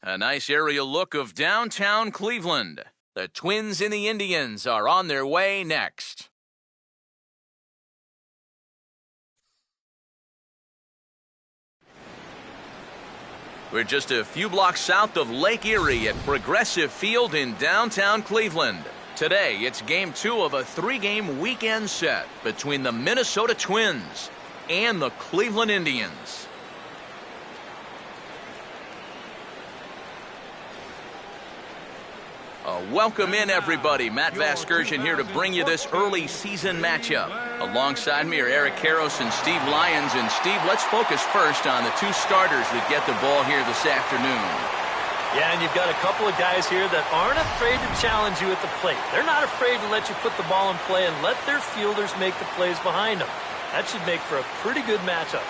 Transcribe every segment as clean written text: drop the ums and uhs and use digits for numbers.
A nice aerial look of downtown Cleveland. The Twins and the Indians are on their way next. We're just a few blocks south of Lake Erie at Progressive Field in downtown Cleveland. Today, it's Game 2 of a 3-game weekend set between the Minnesota Twins and the Cleveland Indians. Welcome in, everybody. Matt Vasgersian here to bring you this early season matchup. Alongside me are Eric Karros and Steve Lyons. And Steve, let's focus first on the two starters that get the ball here this afternoon. Yeah, and you've got a couple of guys here that aren't afraid to challenge you at the plate. They're not afraid to let you put the ball in play and let their fielders make the plays behind them. That should make for a pretty good matchup.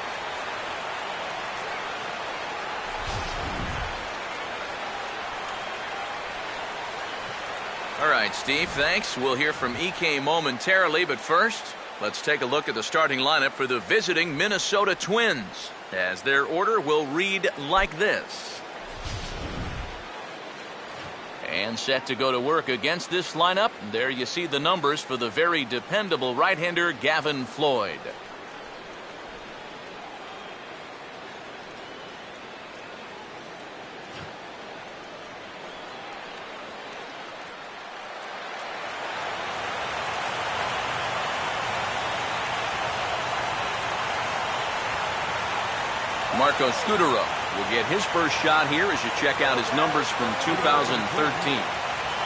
All right, Steve, thanks. We'll hear from EK momentarily, but first, let's take a look at the starting lineup for the visiting Minnesota Twins, as their order will read like this. And set to go to work against this lineup, there you see the numbers for the very dependable right-hander Gavin Floyd. Marco Scutaro will get his first shot here as you check out his numbers from 2013.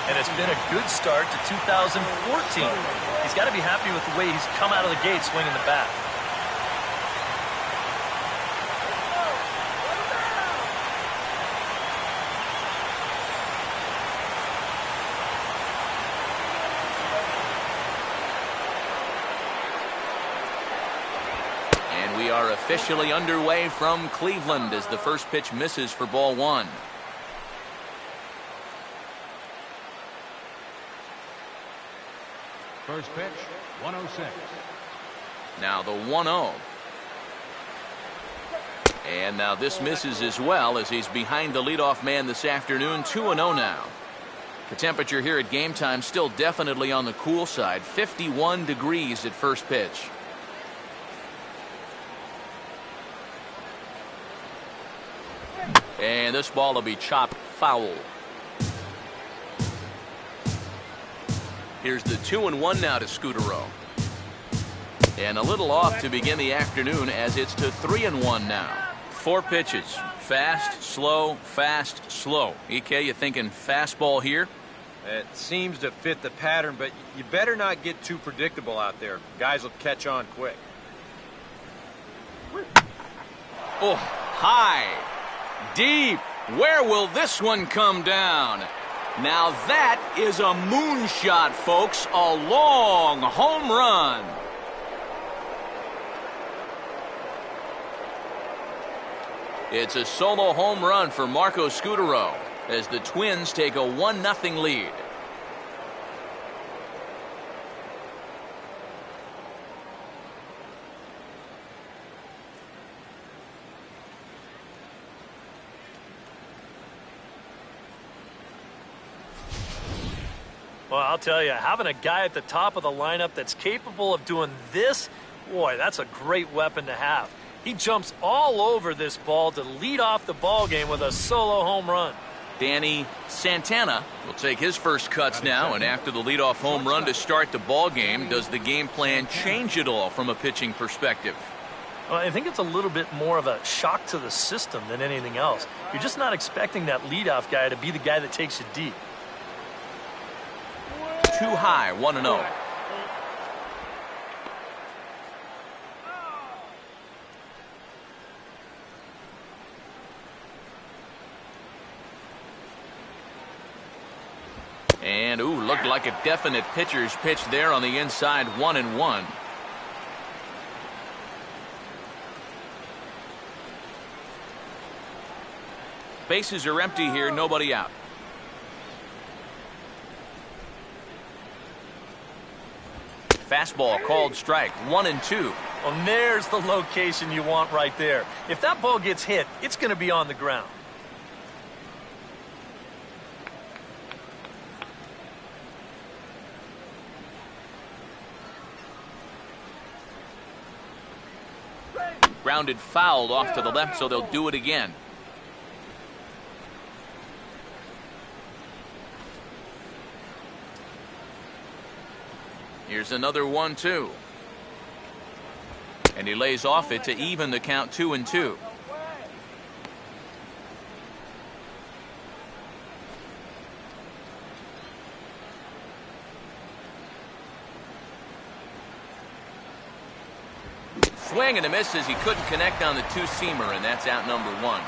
And it's been a good start to 2014. He's got to be happy with the way he's come out of the gate swinging the bat. We are officially underway from Cleveland as the first pitch misses for ball one. First pitch, 106. Now the 1-0. And now this misses as well as he's behind the leadoff man this afternoon. 2-0 now. The temperature here at game time still definitely on the cool side. 51 degrees at first pitch. And this ball will be chopped foul. Here's the 2-1 now to Scutaro. And a little off to begin the afternoon as it's to 3-1 now. 4 pitches. Fast, slow, fast, slow. EK, you thinking fastball here? It seems to fit the pattern, but you better not get too predictable out there. Guys will catch on quick. Oh, high. Deep. Where will this one come down? Now that is a moonshot, folks. A long home run. It's a solo home run for Marco Scutaro as the Twins take a 1-0 lead. Well, I'll tell you, having a guy at the top of the lineup that's capable of doing this, boy, that's a great weapon to have. He jumps all over this ball to lead off the ball game with a solo home run. Danny Santana will take his first cuts now, and after the leadoff home run to start the ball game, does the game plan change at all from a pitching perspective? Well, I think it's a little bit more of a shock to the system than anything else. You're just not expecting that leadoff guy to be the guy that takes you deep. Too high, 1-0. And, ooh, looked like a definite pitcher's pitch there on the inside, 1-1. Bases are empty here, nobody out. Fastball called strike, 1-2. Well, there's the location you want right there. If that ball gets hit, it's going to be on the ground. Grounded foul off to the left, so they'll do it again. Here's another 1-2. And he lays off it to even the count 2-2. Swing and a miss as he couldn't connect on the two-seamer, and that's out number 1.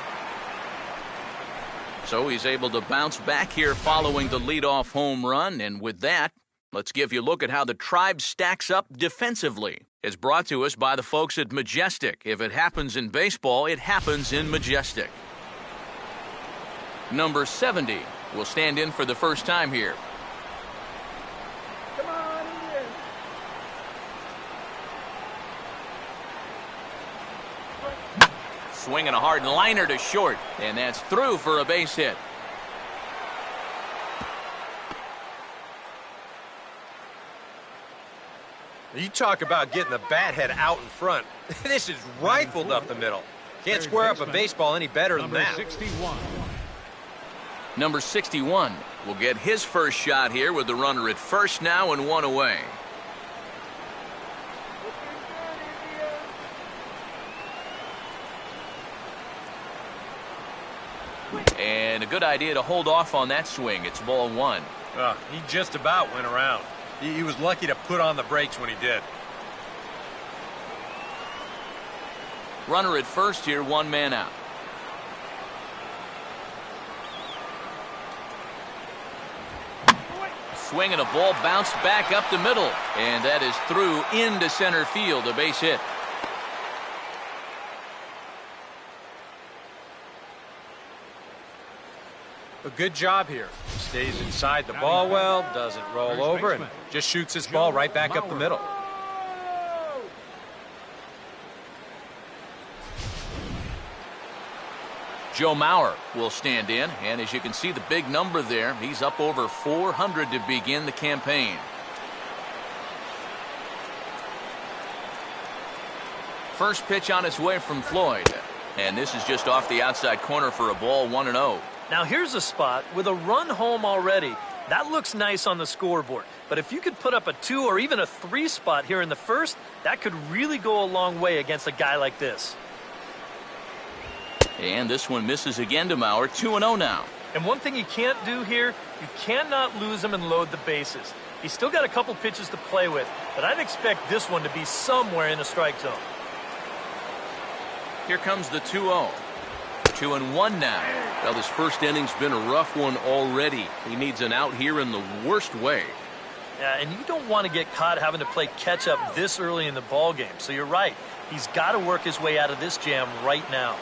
So he's able to bounce back here following the leadoff home run, and with that, let's give you a look at how the Tribe stacks up defensively. It's brought to us by the folks at Majestic. If it happens in baseball, it happens in Majestic. Number 70 will stand in for the first time here. Come on, Indians. Swinging a hard liner to short, and that's through for a base hit. You talk about getting the bat head out in front. This is rifled up the middle. Can't square up a baseball any better than that. 61. Number 61 will get his first shot here with the runner at first now and 1 away. And a good idea to hold off on that swing. It's ball 1. He just about went around. He was lucky to put on the brakes when he did. Runner at first here, 1 man out. Swing and a ball bounced back up the middle, and that is through into center field, a base hit. A good job here. Stays inside the ball well, doesn't roll over, and just shoots his ball right back up the middle. Joe Mauer will stand in, and as you can see the big number there, he's up over 400 to begin the campaign. First pitch on its way from Floyd, and this is just off the outside corner for a ball, 1-0. Now here's a spot with a run home already. That looks nice on the scoreboard. But if you could put up a 2 or even a 3 spot here in the first, that could really go a long way against a guy like this. And this one misses again to Mauer, 2-0 now. And one thing you can't do here, you cannot lose him and load the bases. He's still got a couple pitches to play with, but I'd expect this one to be somewhere in the strike zone. Here comes the 2-0. 2-1 now. Well, this first inning's been a rough one already. He needs an out here in the worst way. Yeah, and you don't want to get caught having to play catch up this early in the ball game. So you're right. He's got to work his way out of this jam right now.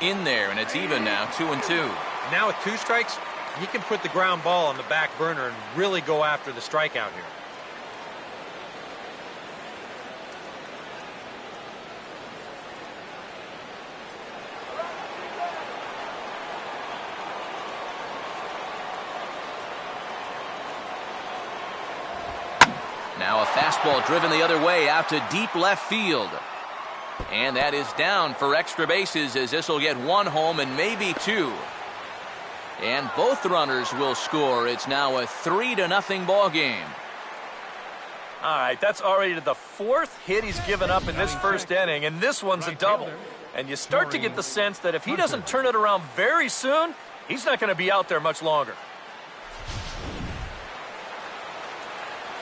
In there, and it's even now, 2-2. Now with 2 strikes, he can put the ground ball on the back burner and really go after the strikeout here. Now a fastball driven the other way out to deep left field. And that is down for extra bases as this will get 1 home and maybe 2. And both runners will score. It's now a 3-0 ball game. All right, that's already the 4th hit he's given up in this first inning, and this one's a double. And you start to get the sense that if he doesn't turn it around very soon, he's not going to be out there much longer.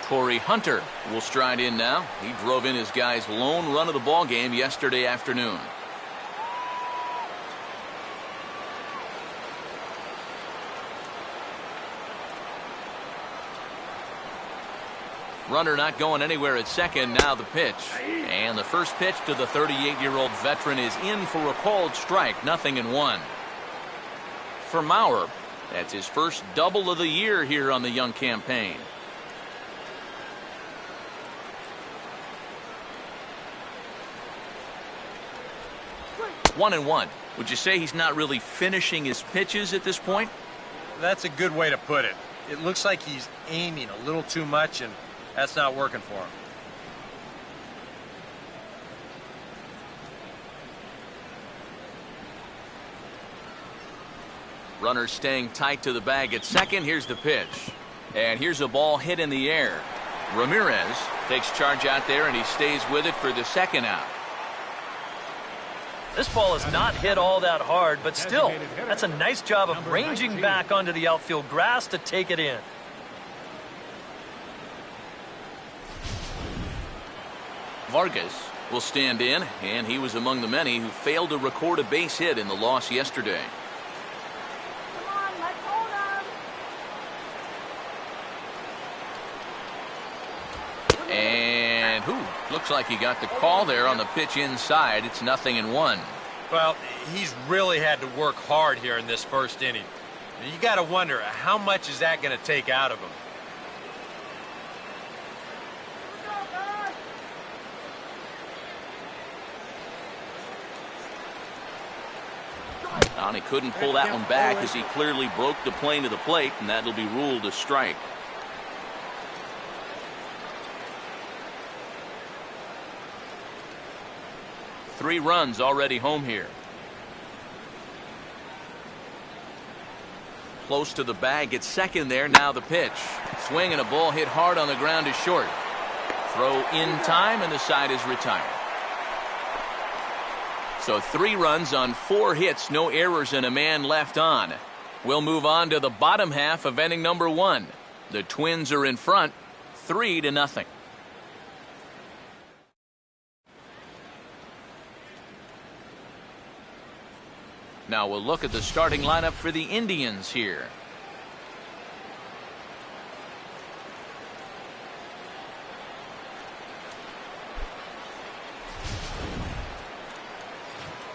Corey Hunter will stride in now. He drove in his guy's lone run of the ball game yesterday afternoon. Runner not going anywhere at second. Now the pitch. And the first pitch to the 38-year-old veteran is in for a called strike. 0-1. For Mauer, that's his first double of the year here on the young campaign. One and one. Would you say he's not really finishing his pitches at this point? That's a good way to put it. It looks like he's aiming a little too much, and that's not working for him. Runner staying tight to the bag at second. Here's the pitch. And here's a ball hit in the air. Ramirez takes charge out there, and he stays with it for the second out. This ball is not hit all that hard, but still, that's a nice job of ranging back onto the outfield grass to take it in. Vargas will stand in, and he was among the many who failed to record a base hit in the loss yesterday. And looks like he got the call there on the pitch inside. It's 0-1. Well, he's really had to work hard here in this first inning. You got to wonder, how much is that going to take out of him? And he couldn't pull that one back as he clearly broke the plane to the plate, and that'll be ruled a strike. Three runs already home here. Close to the bag at second there. Now the pitch. Swing and a ball hit hard on the ground is short. Throw in time, and the side is retired. So 3 runs on 4 hits, no errors, and a man left on. We'll move on to the bottom half of inning number 1. The Twins are in front, 3-0. Now we'll look at the starting lineup for the Indians here.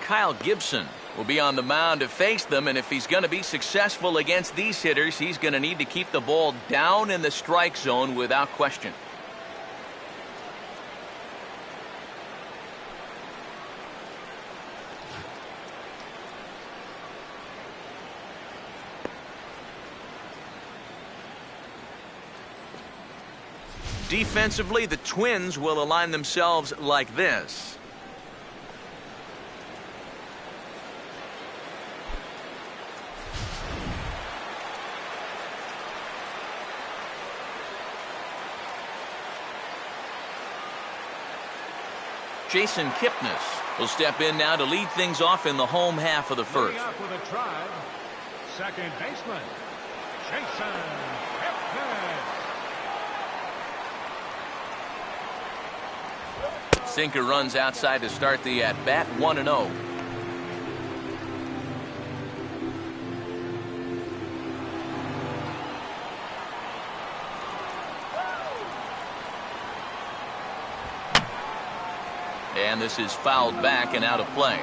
Kyle Gibson will be on the mound to face them, and if he's going to be successful against these hitters, he's going to need to keep the ball down in the strike zone without question. Defensively, the Twins will align themselves like this. Jason Kipnis will step in now to lead things off in the home half of the first. Up with a drive, second baseman, Jason Kipnis. Sinker runs outside to start the at-bat, 1-0. And this is fouled back and out of play.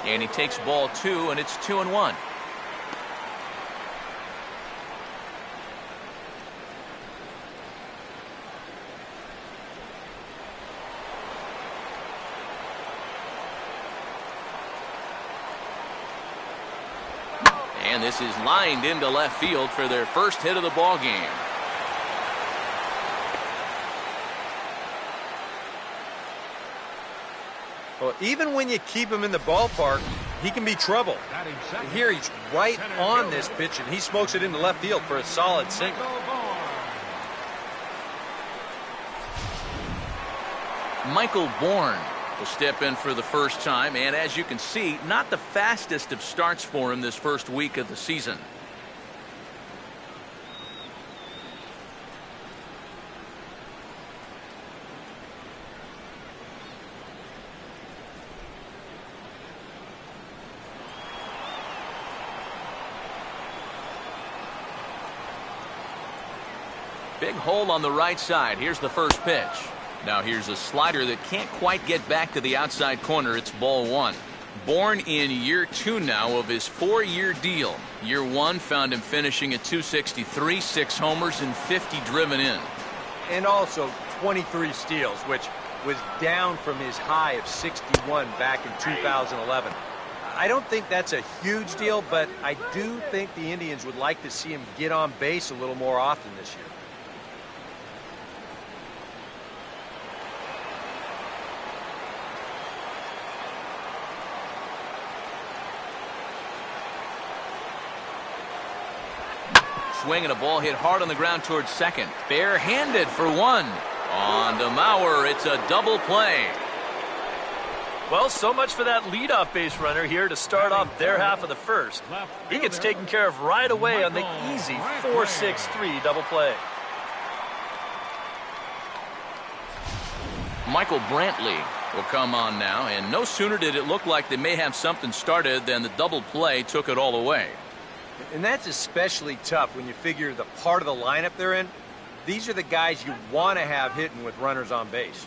And he takes ball 2, and it's 2-1. And this is lined into left field for their first hit of the ball game. Well, even when you keep him in the ballpark, he can be trouble. And here he's right on this pitch, and he smokes it into left field for a solid single. Michael Bourne will step in for the first time, and as you can see, not the fastest of starts for him this first week of the season. Big hole on the right side. Here's the first pitch. Now here's a slider that can't quite get back to the outside corner. It's ball 1. Bourne in year 2 now of his 4-year deal. Year 1 found him finishing at 263, 6 homers, and 50 driven in. And also, 23 steals, which was down from his high of 61 back in 2011. I don't think that's a huge deal, but I do think the Indians would like to see him get on base a little more often this year. Swing and a ball hit hard on the ground towards second. Barehanded for one. On to Mauer, it's a double play. Well, so much for that leadoff base runner here to start off their half of the first. He gets taken care of right away on the easy 4-6-3 double play. Michael Brantley will come on now, and no sooner did it look like they may have something started than the double play took it all away. And that's especially tough when you figure the part of the lineup they're in. These are the guys you want to have hitting with runners on base.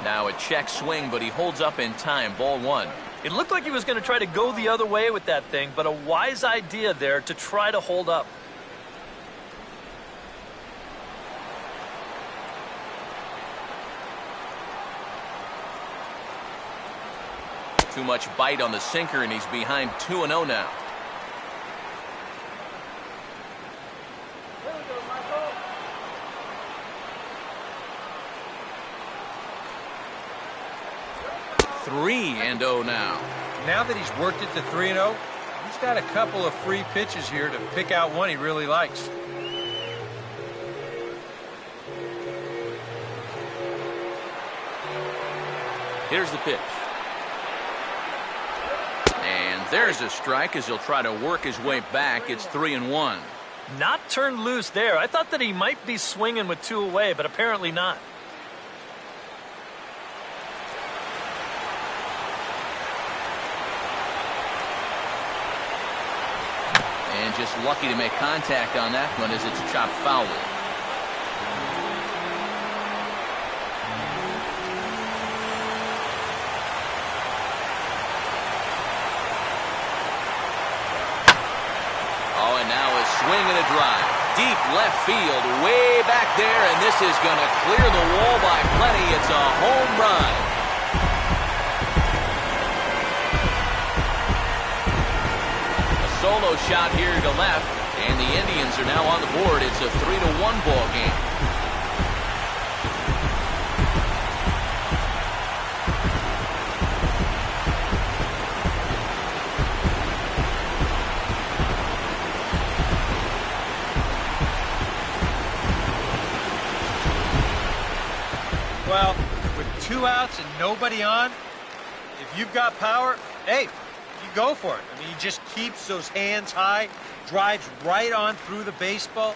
Now a check swing, but he holds up in time. Ball one. It looked like he was going to try to go the other way with that thing, but a wise idea there to try to hold up. Too much bite on the sinker, and he's behind 2-0 now. Three and 0 now. Now that he's worked it to 3-0, he's got a couple of free pitches here to pick out one he really likes. Here's the pitch. And there's a strike as he'll try to work his way back. It's 3-1. Not turned loose there. I thought that he might be swinging with two away, but apparently not. And just lucky to make contact on that one as it's chopped foul. Oh, and now a swing and a drive. Deep left field, way back there, and this is going to clear the wall by plenty. It's a home run. Solo shot here to left, and the Indians are now on the board. It's a 3-1 ball game. Well, with 2 outs and nobody on, if you've got power, hey, you go for it. I mean, he just keeps those hands high, drives right on through the baseball,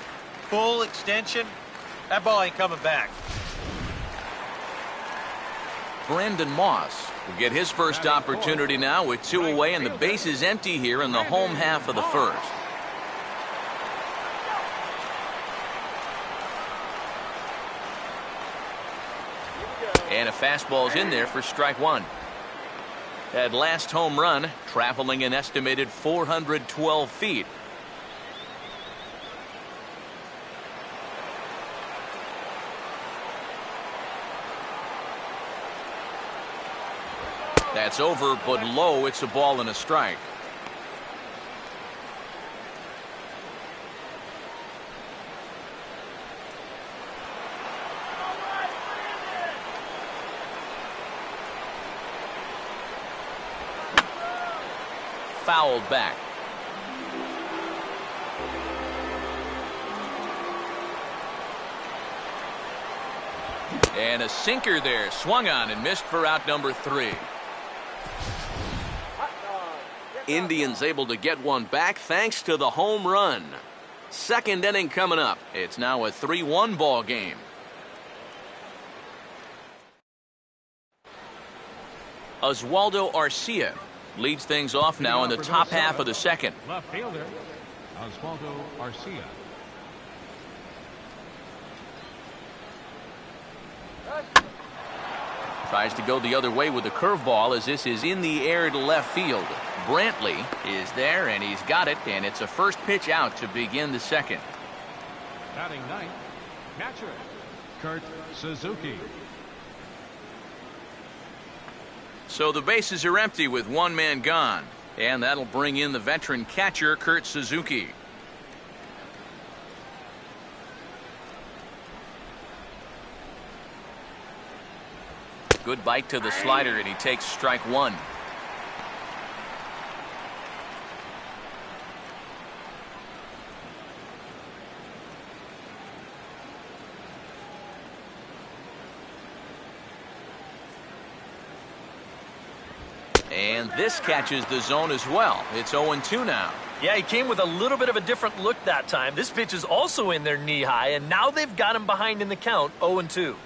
full extension. That ball ain't coming back. Brandon Moss will get his first opportunity now with 2 away, and the base is empty here in the home half of the first. And a fastball's in there for strike one. That last home run traveling an estimated 412 feet. That's over, but low. It's a ball and a strike. Fouled back. And a sinker there, swung on and missed for out number 3. Indians able to get one back thanks to the home run. Second inning coming up. It's now a 3-1 ball game. Oswaldo Arcia leads things off now in the top half of the second. Left fielder, Oswaldo Arcia. Tries to go the other way with the curveball as this is in the air to left field. Brantley is there, and he's got it, and it's a first pitch out to begin the second. Batting ninth, catcher, Kurt Suzuki. So the bases are empty with one man gone, and that'll bring in the veteran catcher, Kurt Suzuki. Good bite to the slider, and he takes strike one. And this catches the zone as well. It's 0-2 now. Yeah, he came with a little bit of a different look that time. This pitch is also in there knee high, and now they've got him behind in the count, 0-2.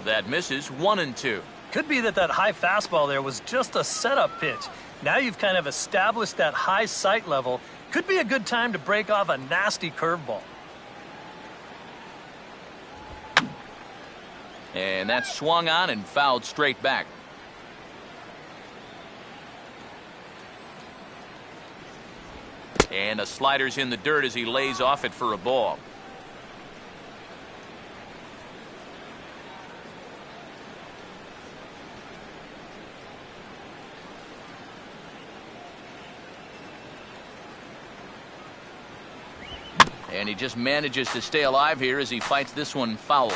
That misses, 1-2. Could be that high fastball there was just a setup pitch. Now you've kind of established that high sight level. Could be a good time to break off a nasty curveball. And that's swung on and fouled straight back. And a slider's in the dirt as he lays off it for a ball. And he just manages to stay alive here as he fights this one foul.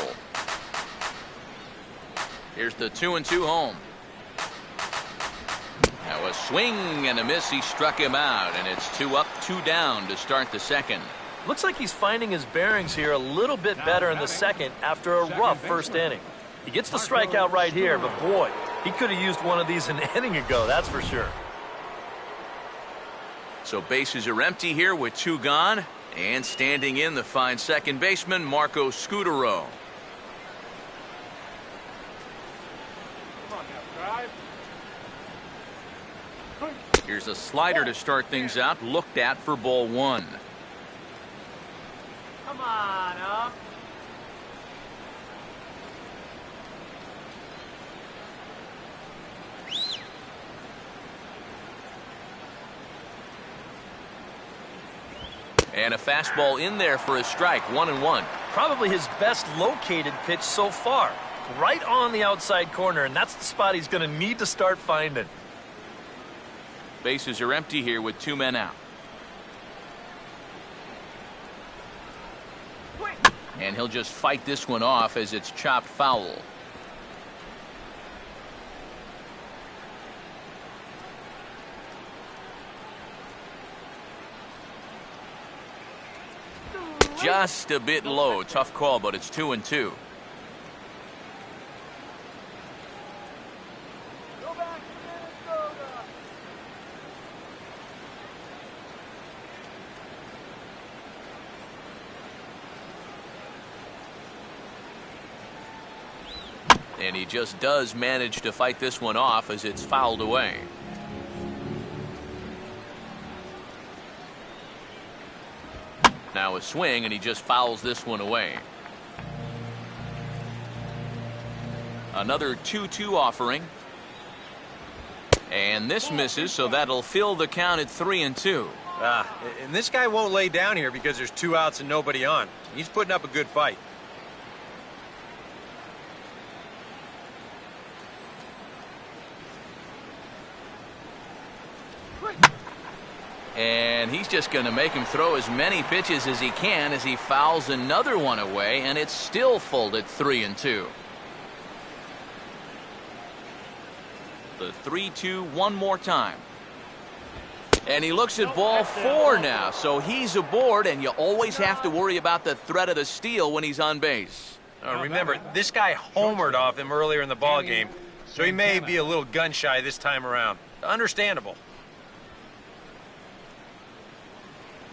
Here's the 2-2 home. Now a swing and a miss. He struck him out, and it's 2 up, 2 down to start the second. Looks like he's finding his bearings here a little bit better in the second after a rough first inning. He gets the strikeout right here, but boy, he could have used one of these an inning ago, that's for sure. So bases are empty here with 2 gone. And standing in, the fine second baseman, Marco Scutaro. Here's a slider to start things out, looked at for ball 1. Come on, up. And a fastball in there for a strike, 1-1. Probably his best located pitch so far. Right on the outside corner, and that's the spot he's going to need to start finding. Bases are empty here with 2 men out. And he'll just fight this one off as it's chopped foul. Just a bit low. Tough call, but it's 2-2. And he just does manage to fight this one off as it's fouled away. Now a swing, and he just fouls this one away. Another 2-2 offering. And this misses, so that'll fill the count at 3-2. And this guy won't lay down here because there's 2 outs and nobody on. He's putting up a good fight. And he's just going to make him throw as many pitches as he can as he fouls another one away, and it's still full at 3-2. The 3-2 one more time. And he looks at ball 4 now, so he's aboard, and you always have to worry about the threat of the steal when he's on base. Remember, this guy homered off him earlier in the ball game, so he may be a little gun shy this time around. Understandable.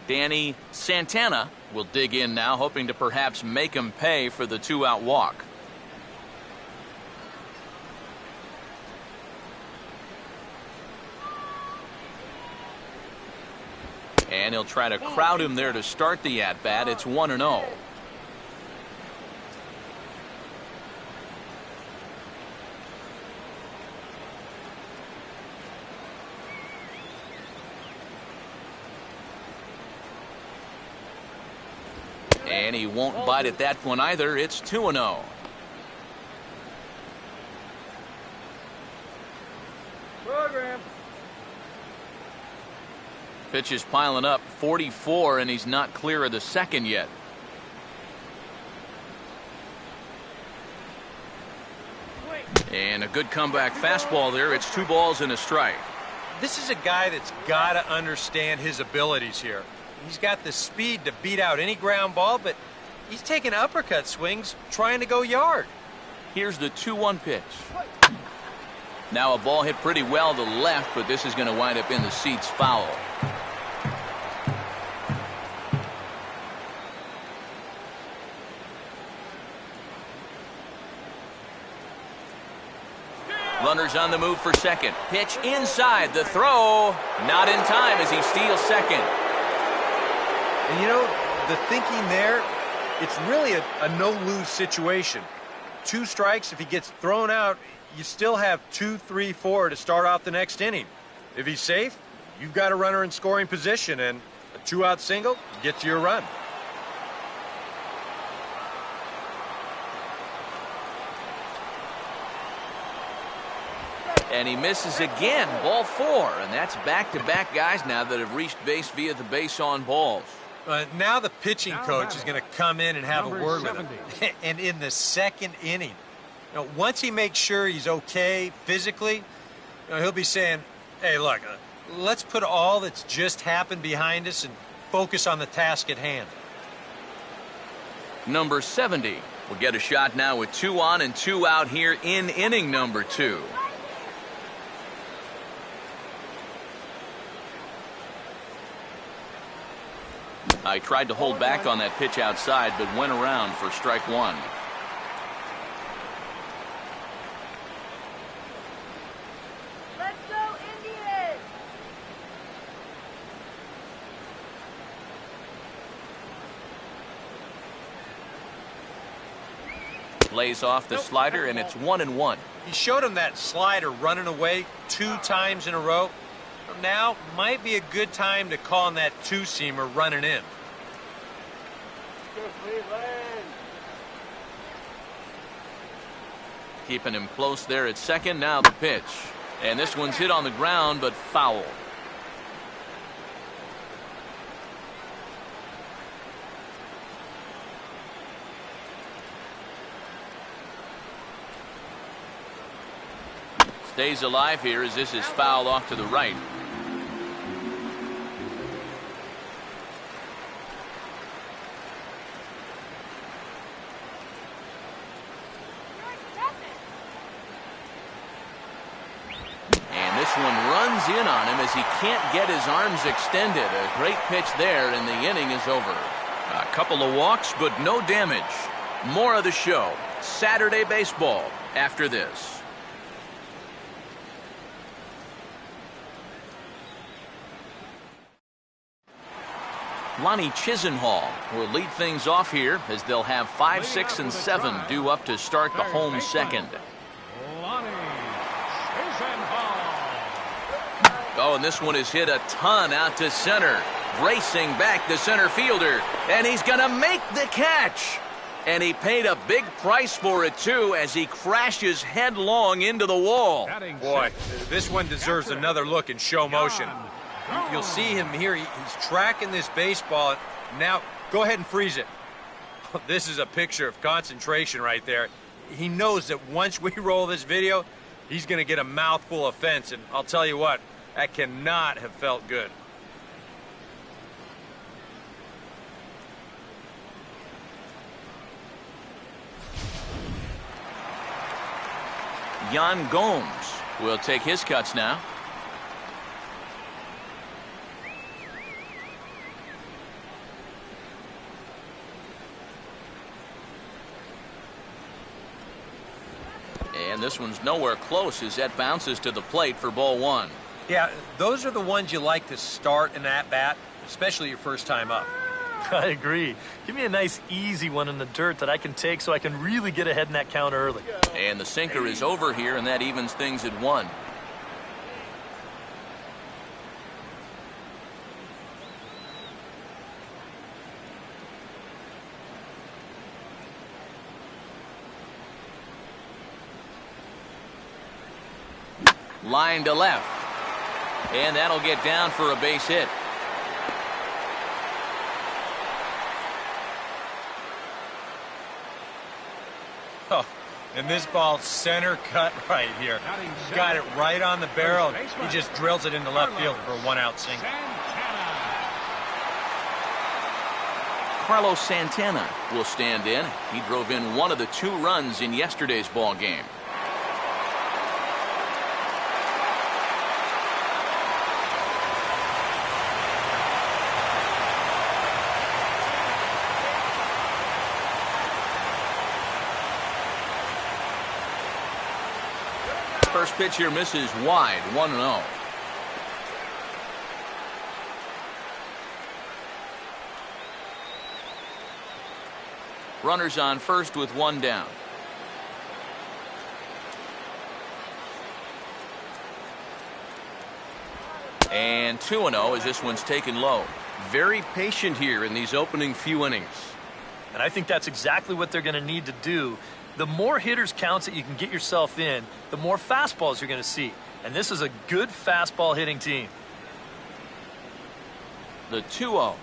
Danny Santana will dig in now, hoping to perhaps make him pay for the 2-out walk. And he'll try to crowd him there to start the at-bat. It's 1-0. And he won't bite at that one either. It's 2-0. Program. Pitch is piling up, 44, and he's not clear of the second yet. And a good comeback fastball there. It's 2 balls and a strike. This is a guy that's got to understand his abilities here. He's got the speed to beat out any ground ball, but he's taking uppercut swings trying to go yard. Here's the 2-1 pitch. Now a ball hit pretty well to left, but this is going to wind up in the seats foul. Runners on the move for second. Pitch inside. The throw not in time as he steals second. And you know, the thinking there, it's really a no-lose situation. 2 strikes, if he gets thrown out, you still have 2, 3, 4 to start off the next inning. If he's safe, you've got a runner in scoring position, and a 2-out single gets you a run. And he misses again. Ball 4. And that's back-to-back guys now that have reached base via the base on balls. Now the pitching coach is going to come in and have a word with him. And in the second inning, once he makes sure he's okay physically, he'll be saying, hey, look, let's put all that's just happened behind us and focus on the task at hand. Number 70 will get a shot now with 2 on and 2 out here in inning number 2. I tried to hold back on that pitch outside, but went around for strike 1. Let's go, Indians! Lays off the slider, and it's 1-1. He showed him that slider running away 2 times in a row. Now might be a good time to call on that 2-seamer running in. Keeping him close there at second. Now the pitch. And this one's hit on the ground, but foul. Stays alive here as this is fouled off to the right. And this one runs in on him as he can't get his arms extended. A great pitch there, and the inning is over. A couple of walks, but no damage. More of the show. Saturday baseball after this. Lonnie Chisenhall will lead things off here as they'll have 5, 6, and 7 due up to start the home second. Lonnie Chisenhall. Oh, and this one is hit a ton out to center. Racing back the center fielder, and he's going to make the catch. And he paid a big price for it, too, as he crashes headlong into the wall. Boy, this one deserves another look in show motion. You'll see him here. He's tracking this baseball. Now, go ahead and freeze it. This is a picture of concentration right there. He knows that once we roll this video, he's going to get a mouthful of fence. And I'll tell you what, that cannot have felt good. Yan Gomes will take his cuts now. And this one's nowhere close as that bounces to the plate for ball 1. Yeah, those are the ones you like to start an at-bat, especially your first time up. I agree. Give me a nice, easy one in the dirt that I can take so I can really get ahead in that count early. And the sinker is over here, and that evens things at 1. Line to left. And that'll get down for a base hit. Oh, and this ball center cut right here. Got it right on the barrel. He just drills it into left field for a 1-out single. Carlos Santana will stand in. He drove in one of the 2 runs in yesterday's ball game. First pitch here misses wide, 1-0. Runners on first with 1 down. And 2-0 as this one's taken low. Very patient here in these opening few innings. And I think that's exactly what they're going to need to do. The more hitters counts that you can get yourself in, the more fastballs you're going to see. And this is a good fastball hitting team. The 2-0.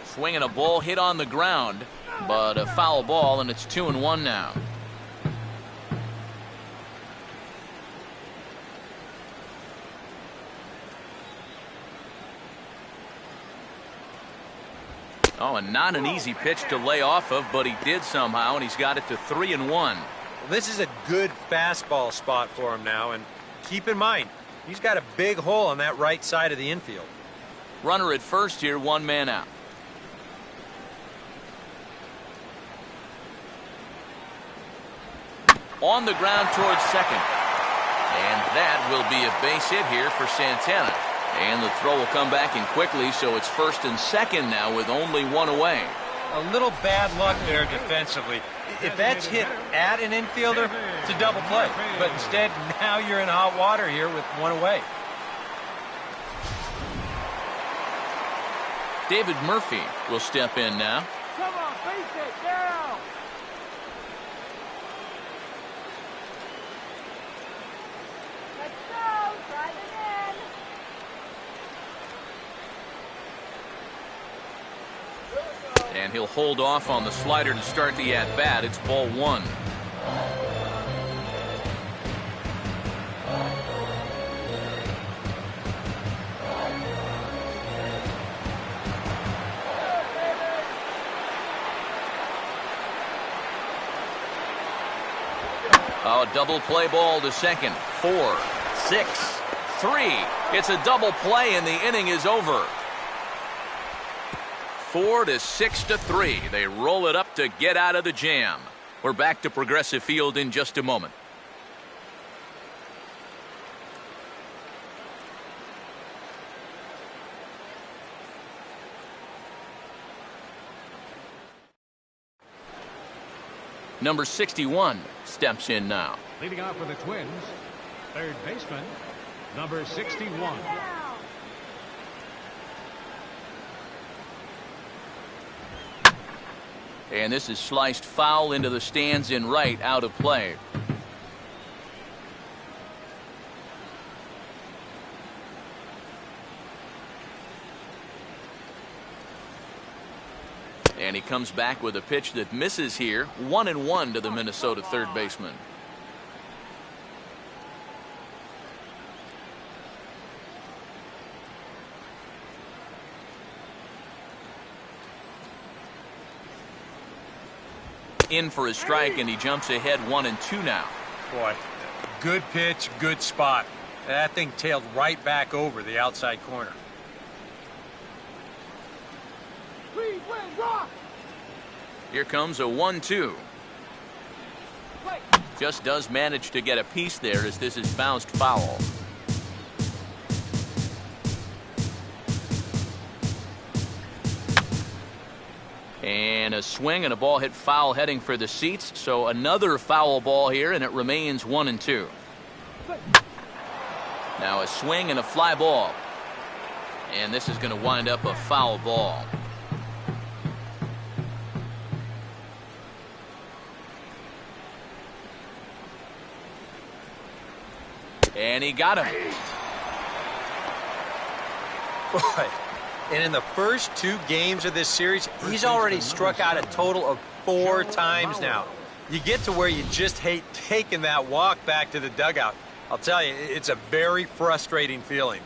Swinging a ball hit on the ground, but a foul ball, and it's 2-1 now. Oh, and not an easy pitch to lay off of, but he did somehow, and he's got it to 3-1. Well, this is a good fastball spot for him now, and keep in mind, he's got a big hole on that right side of the infield. Runner at first here, 1 man out. On the ground towards second. And that will be a base hit here for Santana. And the throw will come back in quickly, so it's first and second now with only 1 away. A little bad luck there defensively. If that's hit at an infielder, it's a double play. But instead, now you're in hot water here with 1 away. David Murphy will step in now. Come on, base it, down. Let's go, drive it in. And he'll hold off on the slider to start the at-bat. It's ball 1. Oh, double play ball to second. 4, 6, 3. It's a double play and the inning is over. 4 to 6 to 3. They roll it up to get out of the jam. We're back to Progressive Field in just a moment. Number 61 steps in now. Leading off for the Twins, third baseman, number 61. And this is sliced foul into the stands in right, out of play. And he comes back with a pitch that misses here. 1-1 to the Minnesota third baseman. In for a strike, and he jumps ahead 1-2 now. Boy, good pitch, good spot. That thing tailed right back over the outside corner. Here comes a 1-2. Just does manage to get a piece there as this is bounced foul. And a swing and a ball hit foul heading for the seats. So another foul ball here, and it remains 1-2. Now a swing and a fly ball. And this is going to wind up a foul ball. And he got him. Boy, and in the first 2 games of this series, he's already struck out a total of 4 times now. You get to where you just hate taking that walk back to the dugout. I'll tell you, it's a very frustrating feeling.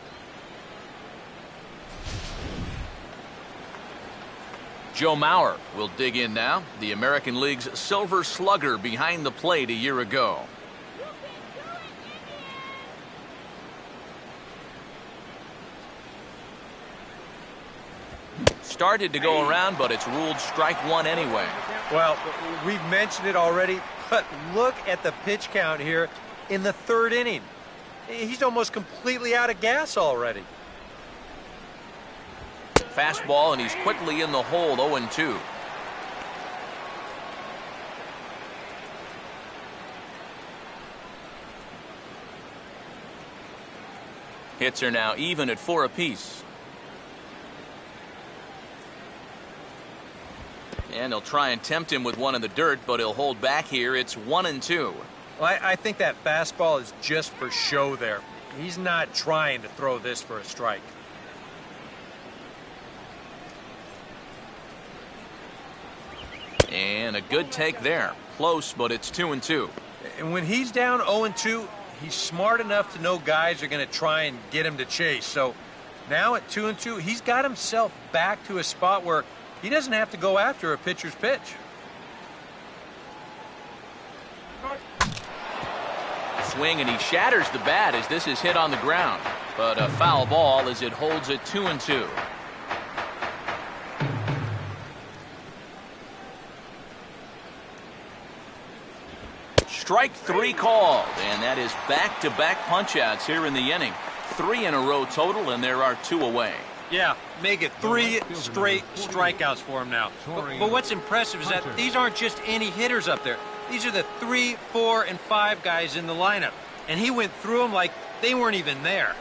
Joe Mauer will dig in now. The American League's Silver Slugger behind the plate a year ago. Started to go around, but it's ruled strike 1 anyway. Well, we've mentioned it already, but look at the pitch count here in the 3rd inning. He's almost completely out of gas already. Fastball, and he's quickly in the hole, 0-2. Hits are now even at 4 apiece. And they'll try and tempt him with one in the dirt, but he'll hold back here. It's 1-2. Well, I think that fastball is just for show there. He's not trying to throw this for a strike. And a good take there. Close, but it's 2-2. And when he's down 0-2, he's smart enough to know guys are going to try and get him to chase. So now at 2-2, he's got himself back to a spot where he doesn't have to go after a pitcher's pitch. Swing, and he shatters the bat as this is hit on the ground. But a foul ball as it holds it 2-2. Strike 3 called, and that is back-to-back punch-outs here in the inning. 3 in a row total, and there are 2 away. Yeah, make it 3 straight strikeouts for him now. But what's impressive is that these aren't just any hitters up there. These are the 3, 4, and 5 guys in the lineup. And he went through them like they weren't even there.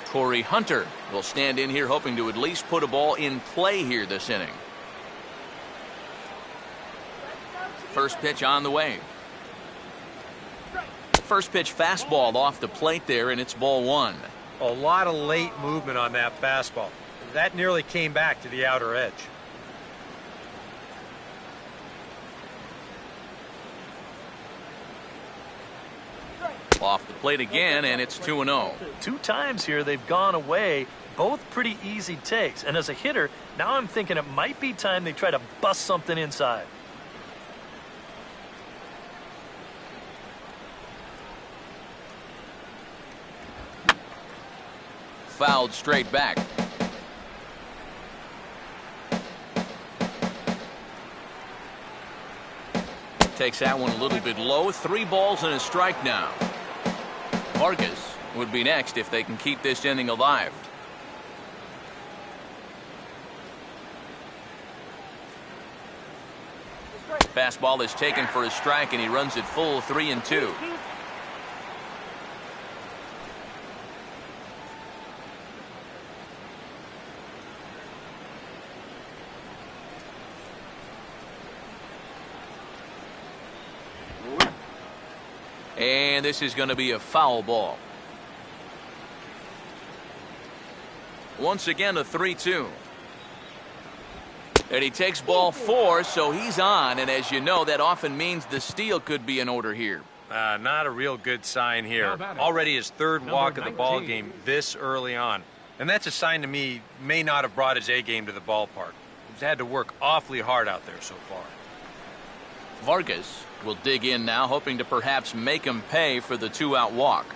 Corey Hunter will stand in here hoping to at least put a ball in play here this inning. First pitch on the way. First pitch fastball off the plate there, and it's ball 1. A lot of late movement on that fastball. That nearly came back to the outer edge. Off the plate again, and it's 2-0. 2 times here they've gone away. Both pretty easy takes. And as a hitter, now I'm thinking it might be time they try to bust something inside. Fouled straight back. Takes that one a little bit low. 3 balls and a strike now. Vargas would be next if they can keep this inning alive. Fastball is taken for a strike, and he runs it full 3-2. And this is going to be a foul ball. Once again, a 3-2. And he takes ball 4, so he's on. And as you know, that often means the steal could be in order here. Not a real good sign here. Already his 3rd walk of the ball game this early on. And that's a sign to me may not have brought his A game to the ballpark. He's had to work awfully hard out there so far. Vargas will dig in now, hoping to perhaps make him pay for the 2-out walk.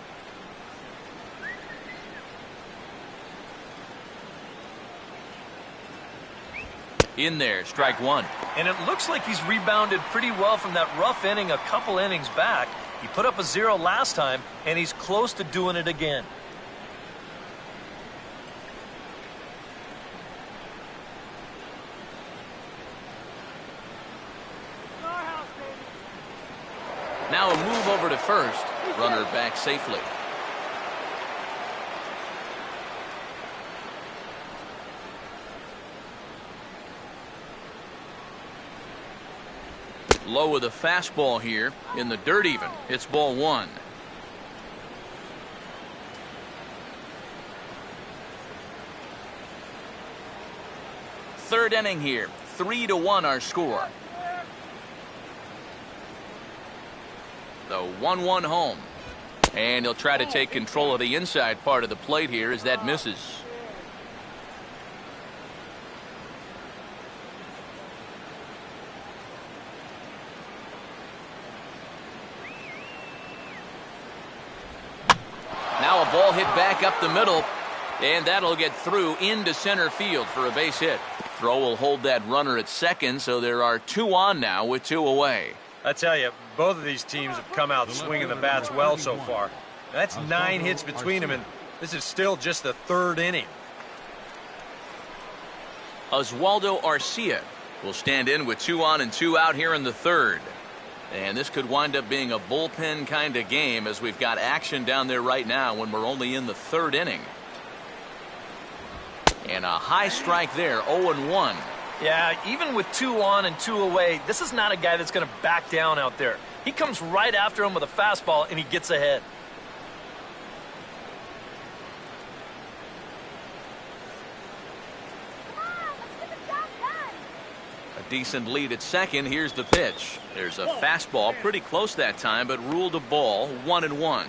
In there, strike 1. And it looks like he's rebounded pretty well from that rough inning a couple innings back. He put up a 0 last time, and he's close to doing it again. Now a move over to first. Runner back safely. Low with a fastball here in the dirt even. It's ball one. Third inning here. 3-1 our score. The 1-1 home. And he'll try to take control of the inside part of the plate here as that misses. Now a ball hit back up the middle, and that'll get through into center field for a base hit. Throw will hold that runner at second, so there are 2 on now with 2 away. I tell you, both of these teams have come out swinging the bats well so far. That's 9 hits between them, and this is still just the 3rd inning. Oswaldo Arcia will stand in with 2 on and 2 out here in the 3rd. And this could wind up being a bullpen kind of game as we've got action down there right now when we're only in the 3rd inning. And a high strike there, 0-1. Yeah, even with 2 on and 2 away, this is not a guy that's going to back down out there. He comes right after him with a fastball, and he gets ahead. A decent lead at second. Here's the pitch. There's a fastball, pretty close that time, but ruled a ball, 1-1.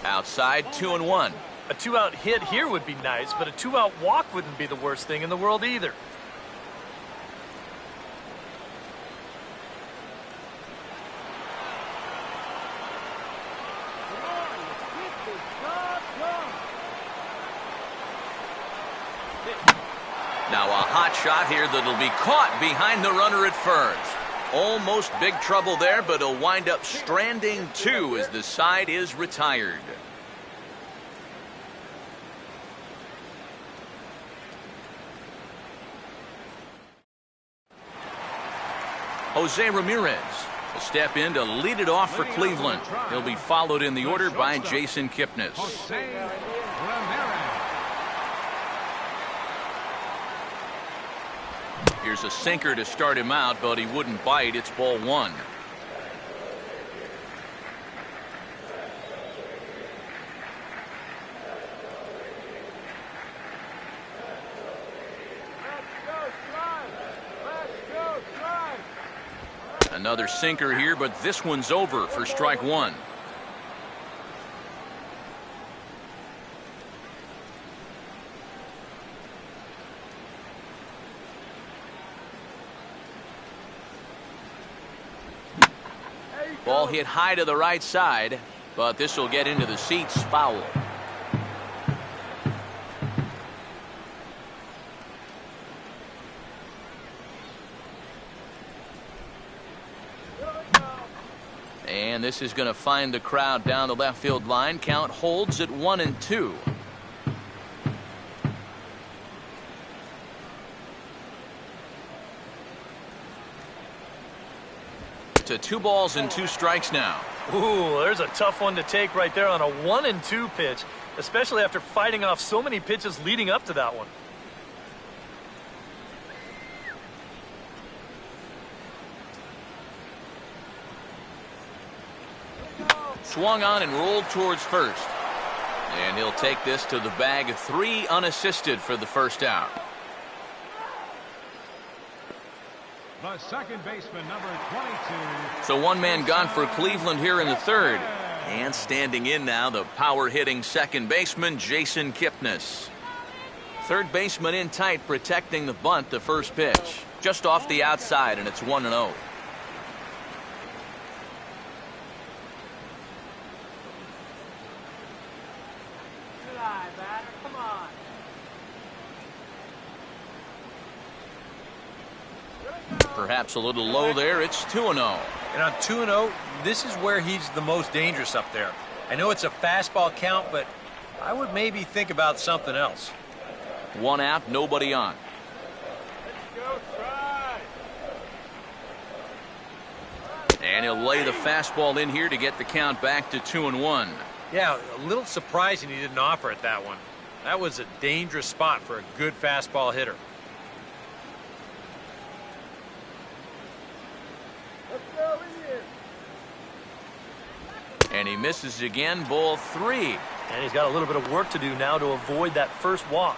Outside, 2-1. A 2-out hit here would be nice, but a 2-out walk wouldn't be the worst thing in the world either. Now a hot shot here that'll be caught behind the runner at first. Almost big trouble there, but he'll wind up stranding 2 as the side is retired. Jose Ramirez will step in to lead it off for Cleveland. He'll be followed in the order by Jason Kipnis. Jose Ramirez. Here's a sinker to start him out, but he wouldn't bite. It's ball 1. Another sinker here, but this one's over for strike 1. Ball hit high to the right side, but this will get into the seats, foul. And this is going to find the crowd down the left field line. Count holds at 1-2. To 2 balls and 2 strikes now. Ooh, there's a tough one to take right there on a 1-2 pitch, especially after fighting off so many pitches leading up to that one. Swung on and rolled towards first. And he'll take this to the bag. 3 unassisted for the first out. The second baseman, number 22. So 1 man gone for Cleveland here in the 3rd. And standing in now, the power-hitting second baseman, Jason Kipnis. Third baseman in tight, protecting the bunt, the first pitch. Just off the outside, and it's 1-0. Perhaps a little low there. It's 2-0. And on 2-0, this is where he's the most dangerous up there. I know it's a fastball count, but I would maybe think about something else. 1 out, nobody on. And he'll lay the fastball in here to get the count back to 2-1. Yeah, a little surprising he didn't offer it that one. That was a dangerous spot for a good fastball hitter. And he misses again, ball 3. And he's got a little bit of work to do now to avoid that first walk.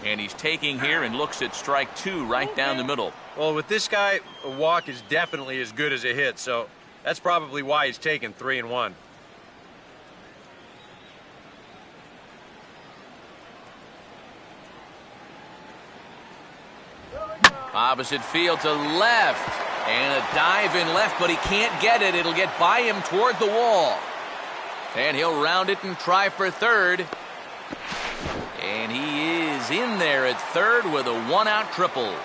And he's taking here and looks at strike 2 right down the middle. Well, with this guy, a walk is definitely as good as a hit, so that's probably why he's taking 3-1. Opposite field to left. And a dive in left, but he can't get it. It'll get by him toward the wall. And he'll round it and try for third. And he is in there at third with a 1-out triple.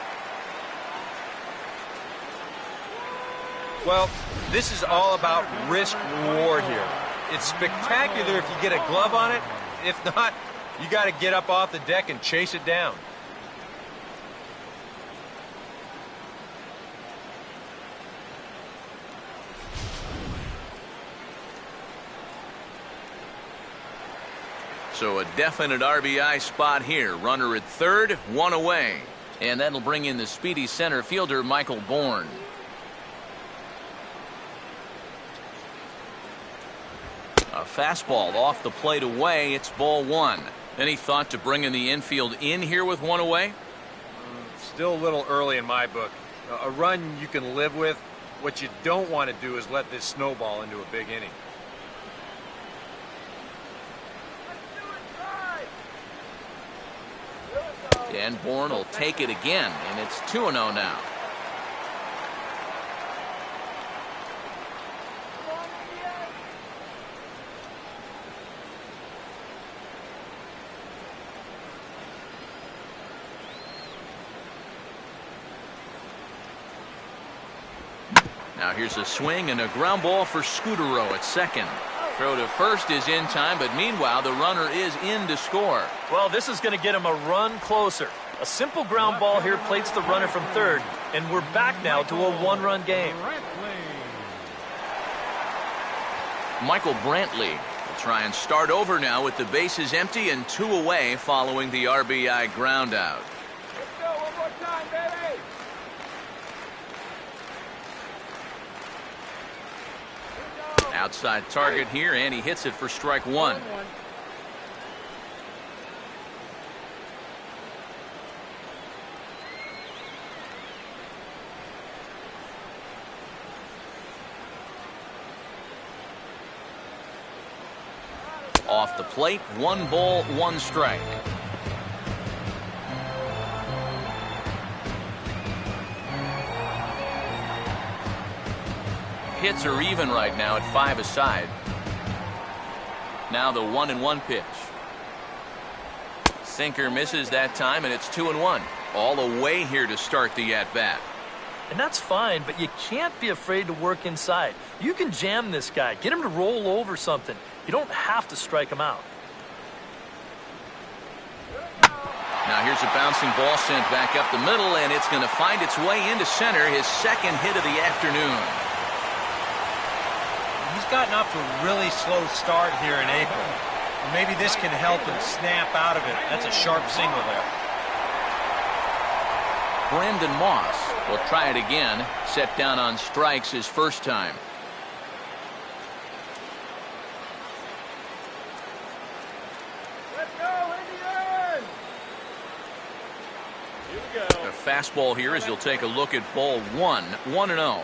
Well, this is all about risk-reward here. It's spectacular if you get a glove on it. If not, you got to get up off the deck and chase it down. So a definite RBI spot here. Runner at third, 1 away. And that'll bring in the speedy center fielder, Michael Bourne. A fastball off the plate away. It's ball 1. Any thought to bringing the infield in here with 1 away? Still a little early in my book. A run you can live with. What you don't want to do is let this snowball into a big inning. And Bourne will take it again, and it's 2-0 now. Now here's a swing and a ground ball for Scutaro at second. Throw to first is in time, but meanwhile the runner is in to score. Well, this is going to get him a run closer. A simple ground ball here plates the runner from third, and we're back now to a 1-run game. Michael Brantley will try and start over now with the bases empty and 2 away following the RBI ground out. Let's go, one more time, baby. Outside target here, and he hits it for strike 1. Off the plate, 1 ball, 1 strike. Hits are even right now at 5 aside. Now the 1-1 pitch. Sinker misses that time, and it's 2-1. All away here to start the at-bat. And that's fine, but you can't be afraid to work inside. You can jam this guy, get him to roll over something. You don't have to strike him out. Now here's a bouncing ball sent back up the middle, and it's going to find its way into center, his second hit of the afternoon. He's gotten off to a really slow start here in April. Maybe this can help him snap out of it. That's a sharp single there. Brandon Moss will try it again. Set down on strikes his first time. Let's go, Indians! Here we go. A fastball here as he'll take a look at ball 1. 1-0.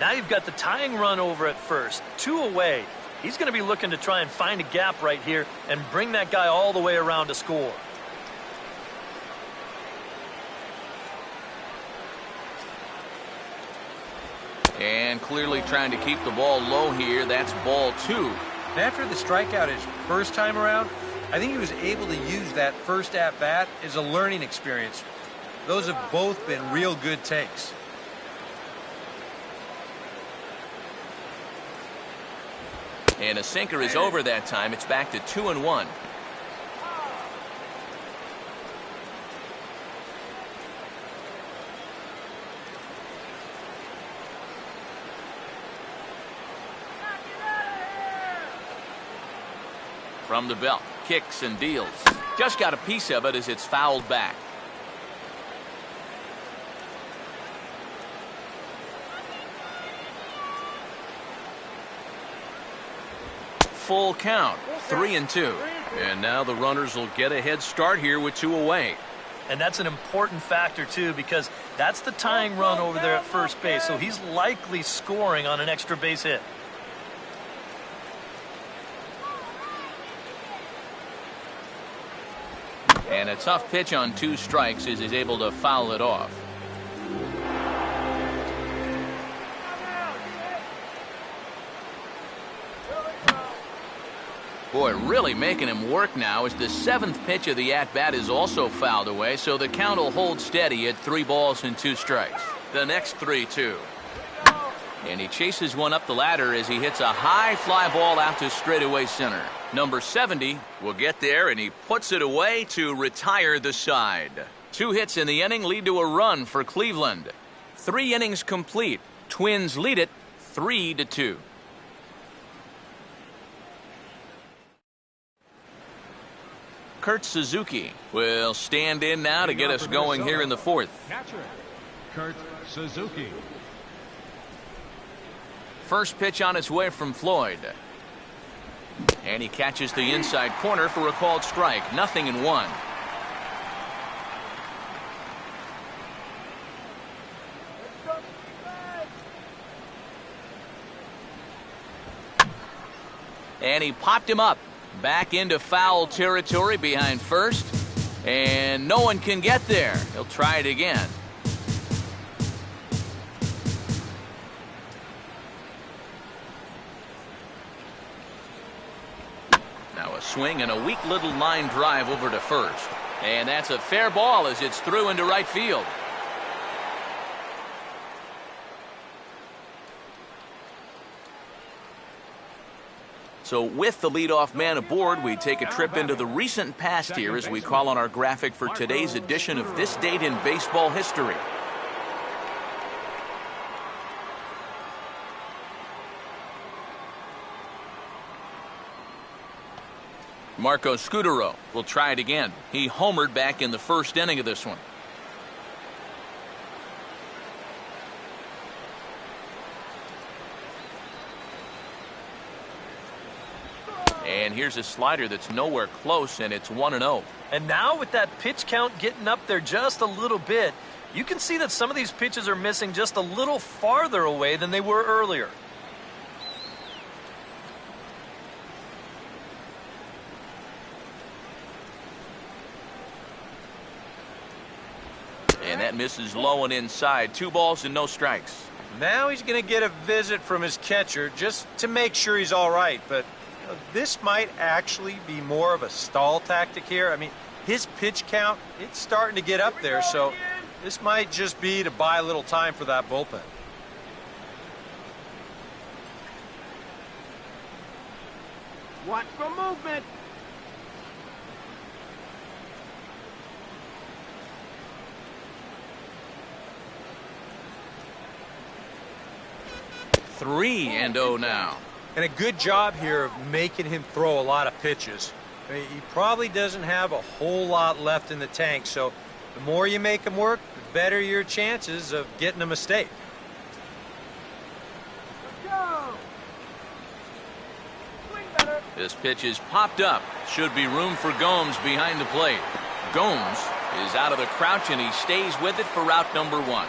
Now you've got the tying run over at first, 2 away. He's going to be looking to try and find a gap right here and bring that guy all the way around to score. And clearly trying to keep the ball low here. That's ball 2. And after the strikeout his first time around, I think he was able to use that first at-bat as a learning experience. Those have both been real good takes. And a sinker is over that time. It's back to 2-1. From the belt, kicks and deals. Just got a piece of it as it's fouled back. Full count, 3-2. And now the runners will get a head start here with 2 away. And that's an important factor, too, because that's the tying run over there at first base. So he's likely scoring on an extra base hit. And a tough pitch on 2 strikes as he's able to foul it off. Boy, really making him work now as the 7th pitch of the at-bat is also fouled away, so the count will hold steady at 3 balls and 2 strikes. The next 3-2. And he chases one up the ladder as he hits a high fly ball out to straightaway center. Number 70 will get there, and he puts it away to retire the side. 2 hits in the inning lead to a run for Cleveland. 3 innings complete. Twins lead it 3-2. Kurt Suzuki will stand in now to get us going here in the 4th. Catcher, Kurt Suzuki. First pitch on its way from Floyd. And he catches the inside corner for a called strike. 0-1. And he popped him up. Back into foul territory behind first. And no one can get there. He'll try it again. Now a swing and a weak little line drive over to first. And that's a fair ball as it's through into right field. So with the leadoff man aboard, we take a trip into the recent past here as we call on our graphic for today's edition of This Date in Baseball History. Marco Scutaro will try it again. He homered back in the first inning of this one. And here's a slider that's nowhere close, and it's 1-0. And now with that pitch count getting up there just a little bit, you can see that some of these pitches are missing just a little farther away than they were earlier. And that misses low and inside. 2 balls and no strikes. Now he's going to get a visit from his catcher just to make sure he's all right. But this might actually be more of a stall tactic here. I mean, his pitch count, it's starting to get up there, so this might just be to buy a little time for that bullpen. Watch for movement. Three and 0 now. And a good job here of making him throw a lot of pitches. I mean, he probably doesn't have a whole lot left in the tank, so the more you make him work, the better your chances of getting a mistake. Let's go. Swing better. This pitch is popped up. Should be room for Gomes behind the plate. Gomes is out of the crouch, and he stays with it for route number 1.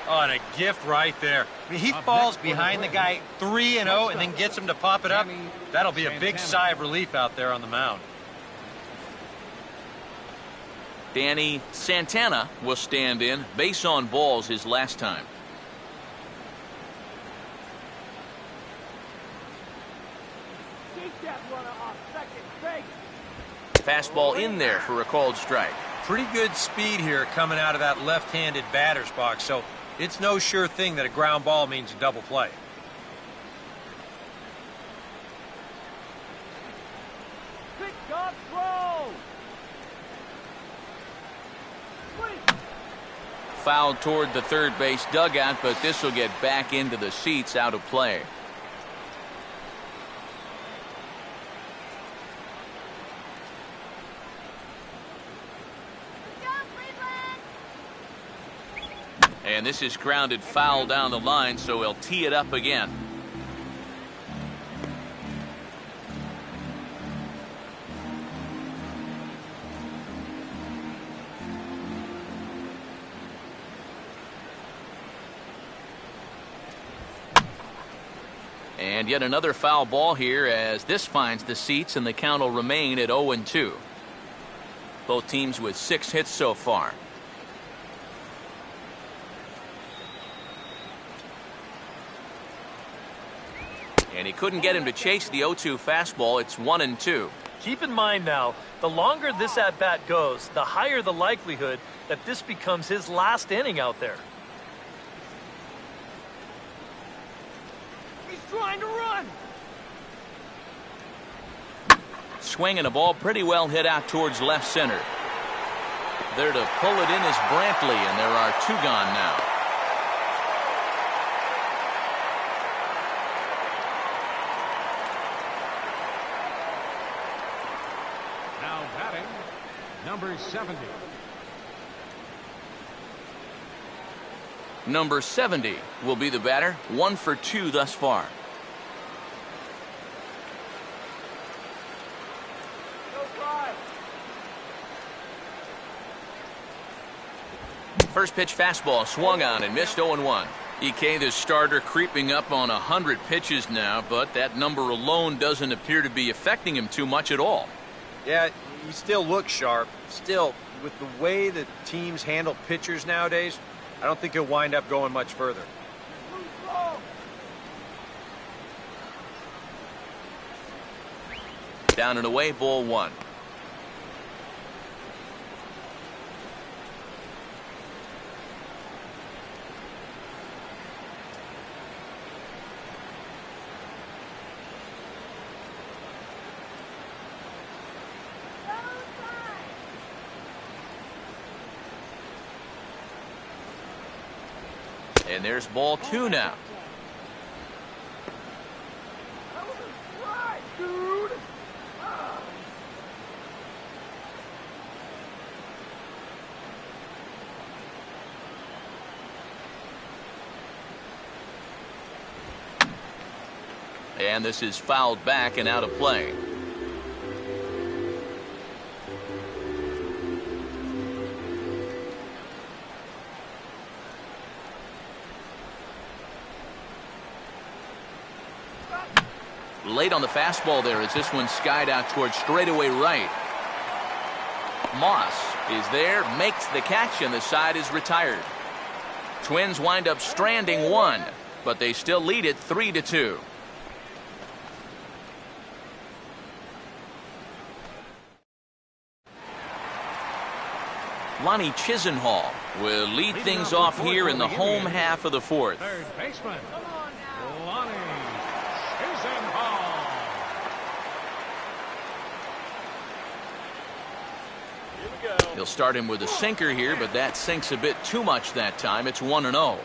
Oh, and a gift right there. I mean, he falls behind the guy 3-0 and then gets him to pop it up. That'll be a big sigh of relief out there on the mound. Danny Santana will stand in. Base on balls his last time. Take that runner off second base. Fastball in there for a called strike. Pretty good speed here coming out of that left-handed batter's box, so it's no sure thing that a ground ball means a double play. Pick up throw. Fouled toward the third base dugout, but this will get back into the seats, out of play. And this is grounded foul down the line, so he'll tee it up again. And yet another foul ball here as this finds the seats, and the count will remain at 0-2. Both teams with 6 hits so far. And he couldn't get him to chase the 0-2 fastball. It's 1-2. Keep in mind now, the longer this at-bat goes, the higher the likelihood that this becomes his last inning out there. He's trying to run. Swinging a ball pretty well hit out towards left center. There to pull it in is Brantley, and there are 2 gone now. Now batting, number 70. Number 70 will be the batter. 1 for 2 thus far. First pitch fastball swung on and missed. 0-1. EK, the starter, creeping up on 100 pitches now, but that number alone doesn't appear to be affecting him too much at all. Yeah, he still looks sharp. Still, with the way that teams handle pitchers nowadays, I don't think he'll wind up going much further. Down and away, ball 1. And there's ball 2 now. That was a strike, dude. And this is fouled back and out of play. Late on the fastball there as this one skied out towards straightaway right. Moss is there, makes the catch, and the side is retired. Twins wind up stranding 1, but they still lead it 3-2. Lonnie Chisenhall will lead things off here in the home half of the 4th. Third baseman, Lonnie Chisenhall. He'll start him with a sinker here, but that sinks a bit too much that time. It's 1-0.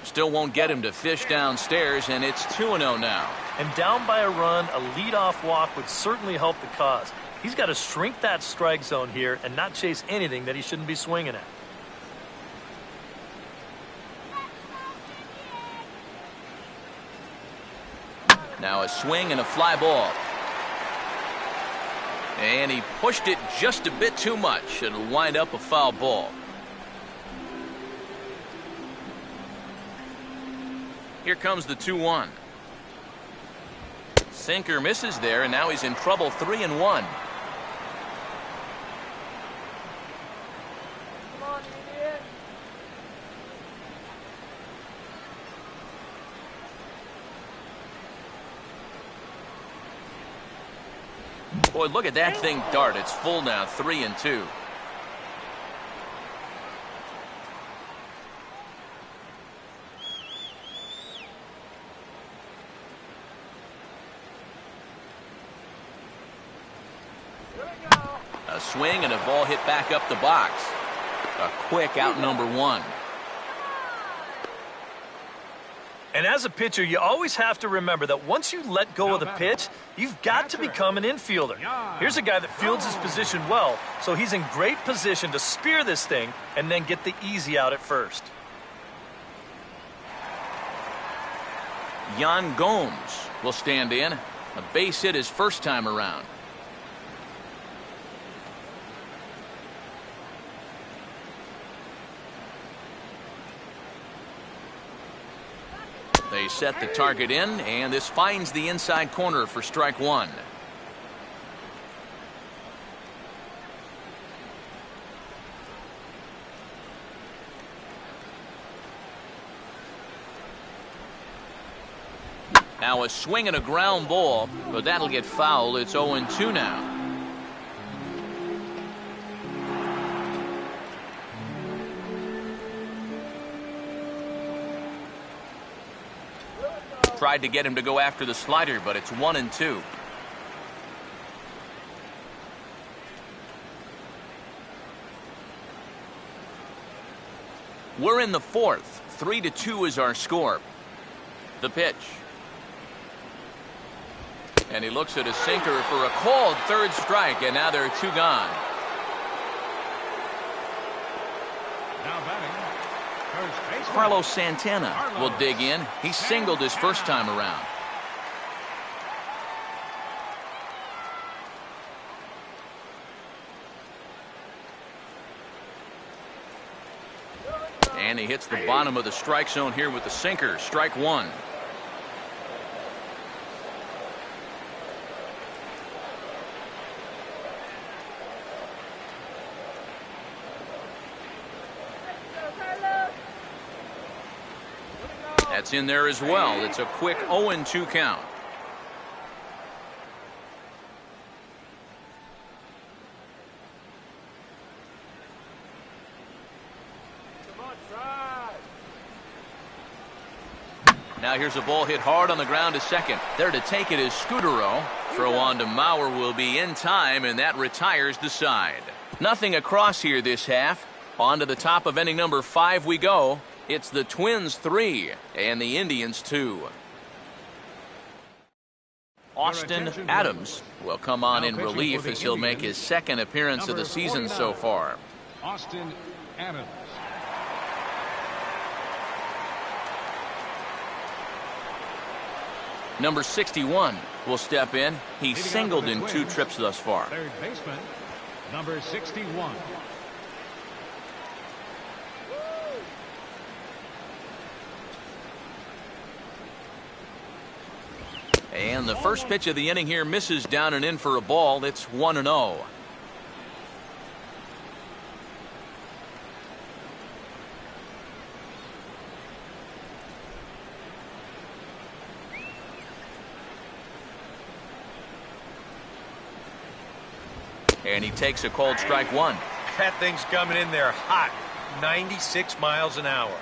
Still won't get him to fish downstairs, and it's 2-0 now. And down by a run, a leadoff walk would certainly help the cause. He's got to shrink that strike zone here and not chase anything that he shouldn't be swinging at. Now a swing and a fly ball. And he pushed it just a bit too much. It'll wind up a foul ball. Here comes the 2-1. Sinker misses there, and now he's in trouble. 3-1. Boy, look at that thing dart. It's full now, 3-2. A swing and a ball hit back up the box. A quick out number one. And as a pitcher, you always have to remember that once you let go of the pitch, you've got to become an infielder. Here's a guy that fields his position well, so he's in great position to spear this thing and then get the easy out at first. Yan Gomes will stand in. A base hit his first time around. They set the target in, and this finds the inside corner for strike one. Now a swing and a ground ball, but that'll get fouled. It's 0-2 now. Tried to get him to go after the slider, but it's 1-2. We're in the fourth. 3-2 is our score. The pitch. And he looks at a sinker for a called third strike, and now there are two gone. Now batting, first baseman. Carlos Santana will dig in. He singled his first time around. And he hits the bottom of the strike zone here with the sinker. Strike one. That's in there as well. It's a quick 0-2 count. Now here's a ball hit hard on the ground to second. There to take it is Scudero. Throw on to Mauer will be in time, and that retires the side. Nothing across here this half. On to the top of inning number 5 we go. It's the Twins 3 and the Indians 2. Austin Adams will come on in relief as he'll make his second appearance of the season so far. Austin Adams. Number 61 will step in. He's singled in 2 trips thus far. Third baseman, number 61. And the first pitch of the inning here misses down and in for a ball. It's 1-0. And he takes a called strike one. That thing's coming in there hot. 96 miles an hour.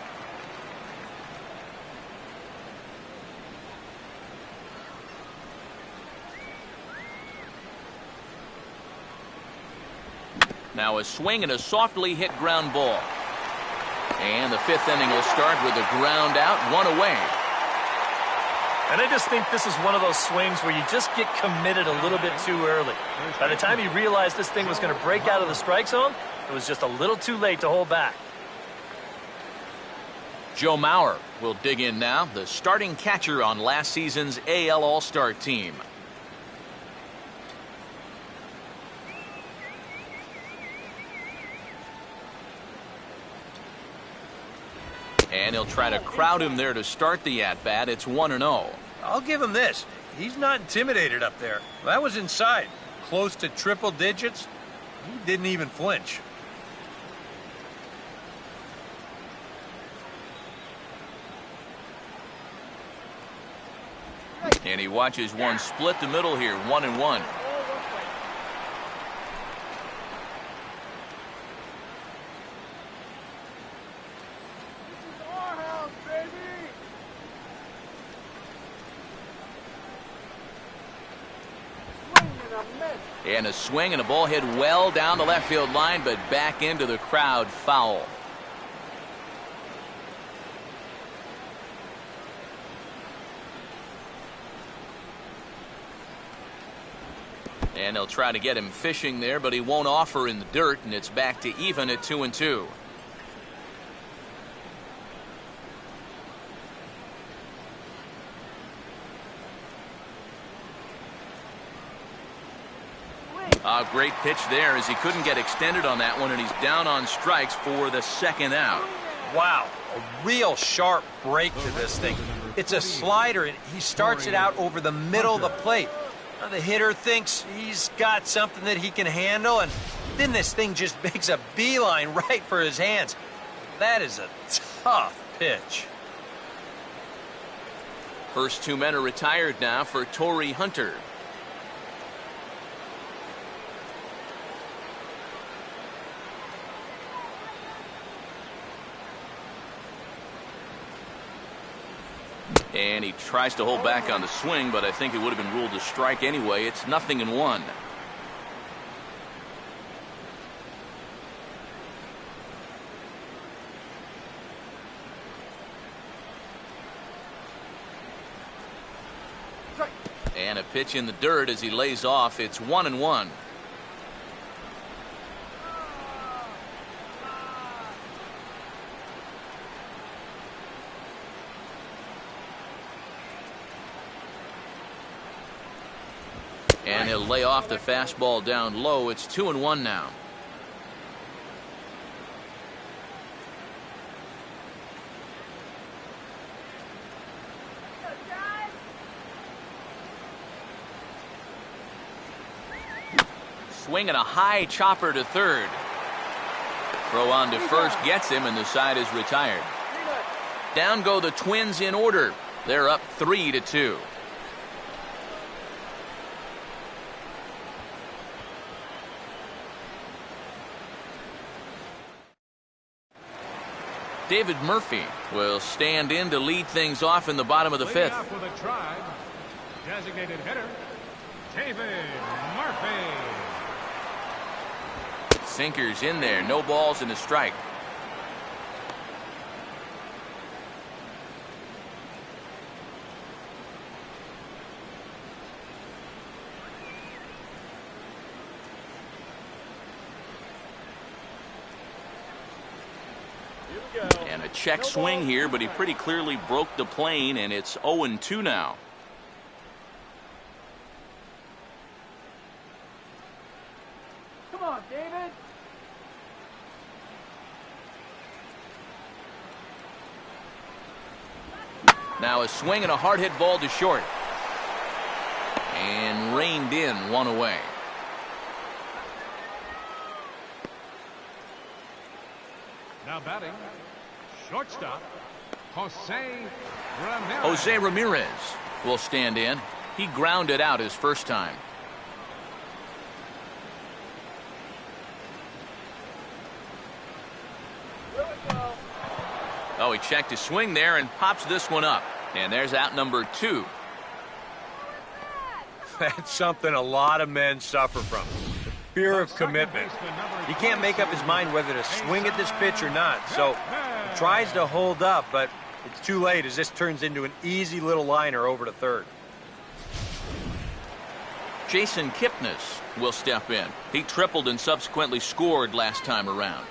Now a swing and a softly hit ground ball. And the 5th inning will start with a ground out, 1 away. And I just think this is one of those swings where you just get committed a little bit too early. By the time you realized this thing was going to break out of the strike zone, it was just a little too late to hold back. Joe Mauer will dig in now, the starting catcher on last season's AL All-Star team. And he'll try to crowd him there to start the at-bat. It's 1-0. I'll give him this. He's not intimidated up there. That was inside. Close to triple digits. He didn't even flinch. And he watches one split the middle here, 1-1. And a swing and a ball hit well down the left field line, but back into the crowd, foul. And they'll try to get him fishing there, but he won't offer in the dirt, and it's back to even at 2-2. A great pitch there as he couldn't get extended on that one, and he's down on strikes for the second out. Wow, a real sharp break to this thing. It's a slider, and he starts it out over the middle of the plate. Now the hitter thinks he's got something that he can handle, and then this thing just makes a beeline right for his hands. That is a tough pitch. First two men are retired now for Torrey Hunter. And he tries to hold back on the swing, but I think it would have been ruled a strike anyway. It's 0-1. And a pitch in the dirt as he lays off. It's 1-1. And he'll lay off the fastball down low. It's 2-1 now. Swinging a high chopper to third. Throw on to first gets him, and the side is retired. Down go the Twins in order. They're up 3-2. David Murphy will stand in to lead things off in the bottom of the fifth. For the Tribe, designated hitter, David Murphy. Sinkers in there, no balls and a strike. And a check swing here, but he pretty clearly broke the plane, and it's 0-2 now. Come on, David. Now a swing and a hard hit ball to short. And reined in, one away. Now batting, shortstop, Jose Ramirez. Jose Ramirez will stand in. He grounded out his first time. Oh, he checked his swing there and pops this one up. And there's out number 2. That's something a lot of men suffer from. The fear of commitment. He can't make up his mind whether to swing at this pitch or not, so he tries to hold up, but it's too late as this turns into an easy little liner over to third. Jason Kipnis will step in. He tripled and subsequently scored last time around.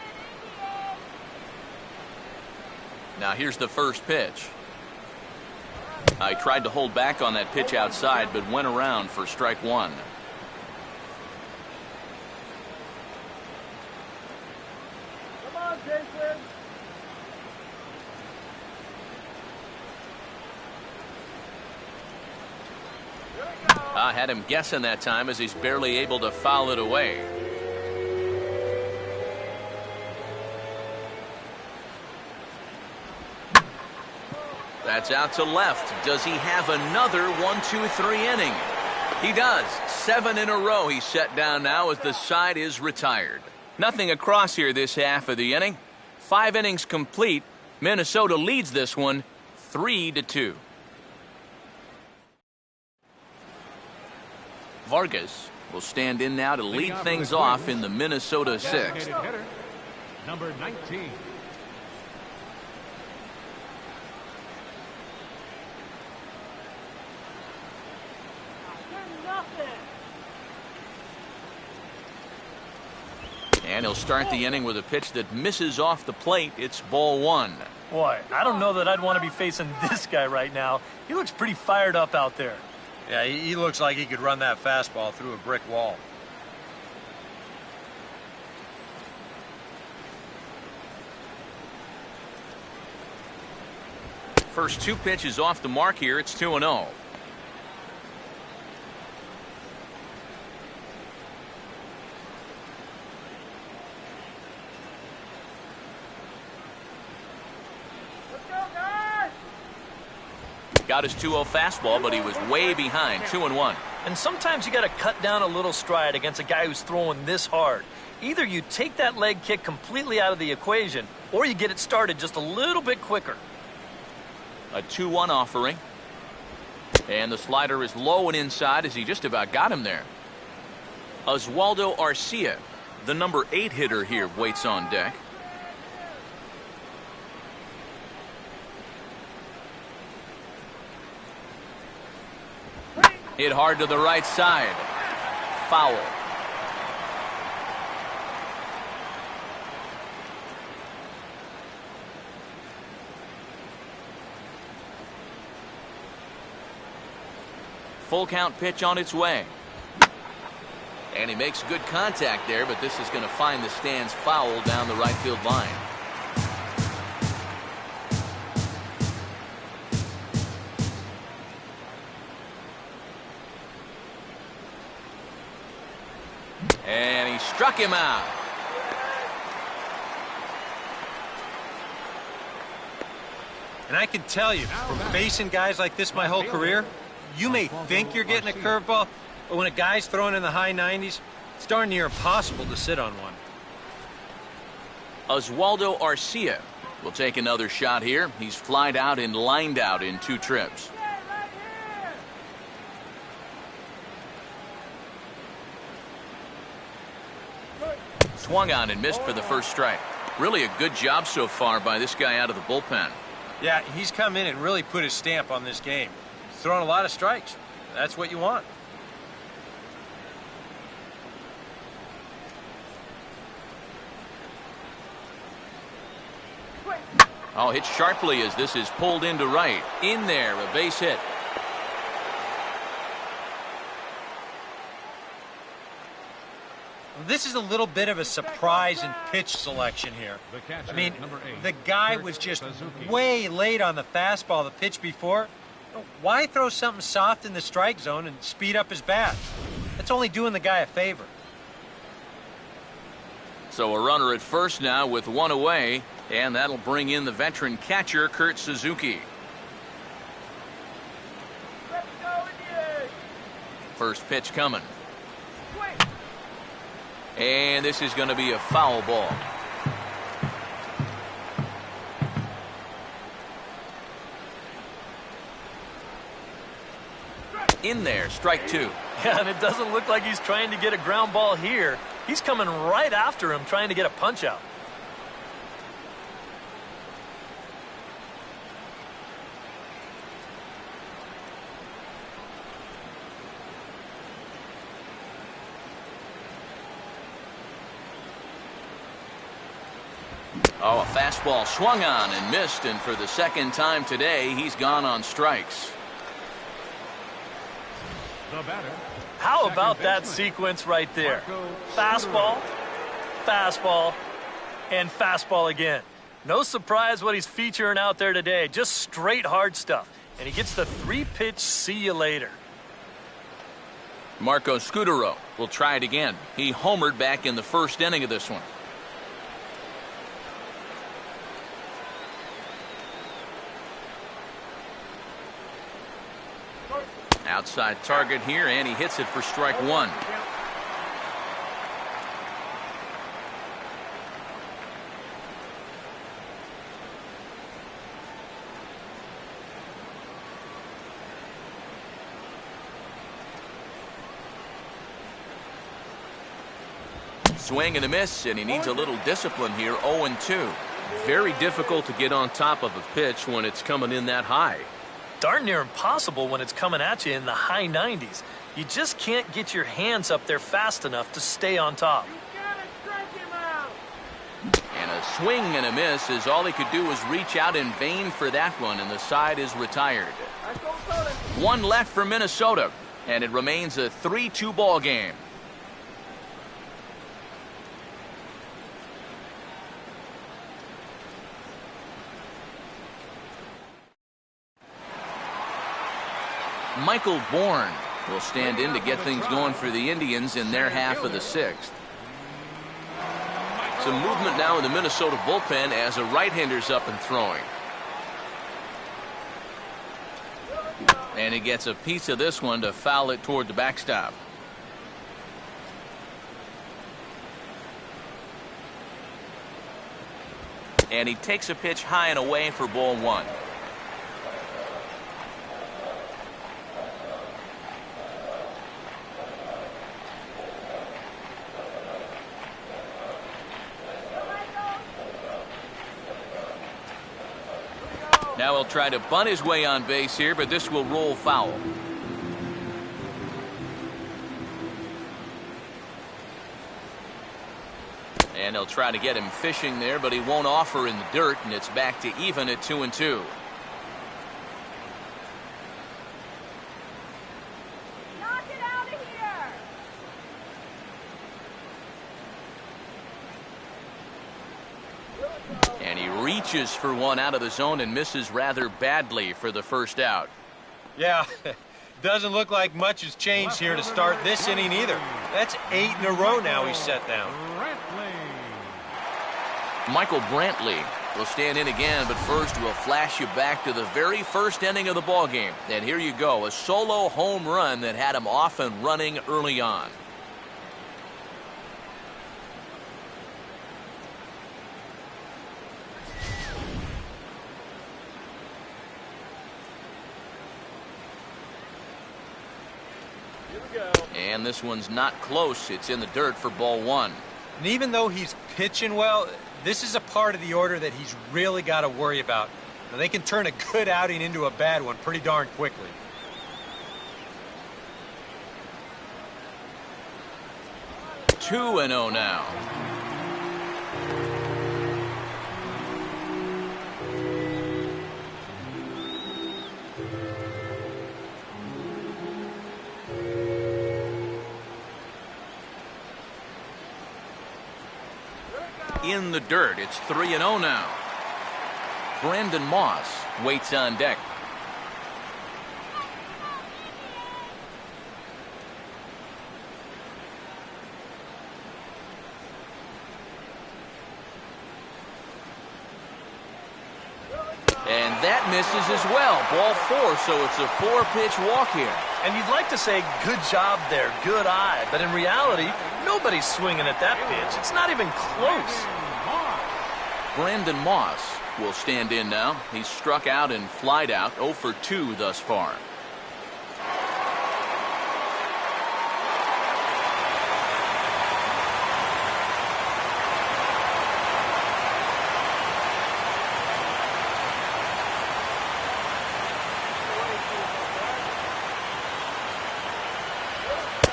Now here's the first pitch. I tried to hold back on that pitch outside, but went around for strike one. Come on, Jason. I had him guessing that time as he's barely able to foul it away. That's out to left. Does he have another 1-2-3 inning? He does. 7 in a row he's set down now as the side is retired. Nothing across here this half of the inning. 5 innings complete. Minnesota leads this one 3-2. Vargas will stand in now to Leading lead off things for the off Twins, in the Minnesota sixth. designated hitter, number 19. And he'll start the inning with a pitch that misses off the plate. It's ball one. Boy, I don't know that I'd want to be facing this guy right now. He looks pretty fired up out there. Yeah, he looks like he could run that fastball through a brick wall. First two pitches off the mark here. It's 2-0. Got his 2-0 fastball, but he was way behind. 2-1. And sometimes you got to cut down a little stride against a guy who's throwing this hard. Either you take that leg kick completely out of the equation, or you get it started just a little bit quicker. A 2-1 offering. And the slider is low and inside as he just about got him there. Oswaldo Arcia, the number 8 hitter here, waits on deck. Hit hard to the right side. Foul. Full count pitch on its way. And he makes good contact there, but this is going to find the stands foul down the right field line. And he struck him out. And I can tell you, from facing guys like this my whole career, you may think you're getting a curveball, but when a guy's throwing in the high 90s, it's darn near impossible to sit on one. Oswaldo Arcia will take another shot here. He's flied out and lined out in 2 trips. Swung on and missed for the first strike. Really a good job so far by this guy out of the bullpen. Yeah, he's come in and really put his stamp on this game. He's throwing a lot of strikes. That's what you want. Oh, hit sharply as this is pulled into right. In there, a base hit. This is a little bit of a surprise in pitch selection here. I mean, the guy was just way late on the fastball the pitch before. Why throw something soft in the strike zone and speed up his bat? That's only doing the guy a favor. So a runner at first now with 1 away, and that'll bring in the veteran catcher, Kurt Suzuki. First pitch coming. And this is going to be a foul ball. In there, strike 2. Yeah, and it doesn't look like he's trying to get a ground ball here. He's coming right after him, trying to get a punch out. Oh, a fastball swung on and missed, and for the second time today, he's gone on strikes. The batter. How about second that baseman, sequence right there? Marco Fastball, fastball, and fastball again. No surprise what he's featuring out there today. Just straight hard stuff. And he gets the 3-pitch see you later. Marco Scutaro will try it again. He homered back in the first inning of this one. Outside target here, and he hits it for strike 1. swing and a miss, and he needs a little discipline here. 0-2. Very difficult to get on top of a pitch when it's coming in that high. Darn near impossible when it's coming at you in the high 90s. You just can't get your hands up there fast enough to stay on top. And a swing and a miss, as all he could do was reach out in vain for that one, and the side is retired. One left for Minnesota, and it remains a 3-2 ball game. Michael Bourne will stand in to get things going for the Indians in their half of the sixth. Some movement now in the Minnesota bullpen as a right-hander's up and throwing. And he gets a piece of this one to foul it toward the backstop. And he takes a pitch high and away for ball one. Now he'll try to bunt his way on base here, but this will roll foul. And he'll try to get him fishing there, but he won't offer in the dirt, and it's back to even at 2-2. Knock it out of here! And he reaches for one out of the zone and misses rather badly for the first out. Yeah, doesn't look like much has changed here to start this inning either. That's 8 in a row now he's set down. Michael Brantley will stand in again, but first we'll flash you back to the very first inning of the ballgame. And here you go, a solo home run that had him off and running early on. And this one's not close. It's in the dirt for ball one. And even though he's pitching well, this is a part of the order that he's really got to worry about. Now, they can turn a good outing into a bad one pretty darn quickly. Two and 0 now. In the dirt, it's 3-0 now. Brandon Moss waits on deck. And that misses as well. Ball 4, so it's a 4-pitch walk here. And you'd like to say, good job there, good eye. But in reality, nobody's swinging at that pitch. It's not even close. Brandon Moss will stand in now. He's struck out and flied out, 0 for 2 thus far.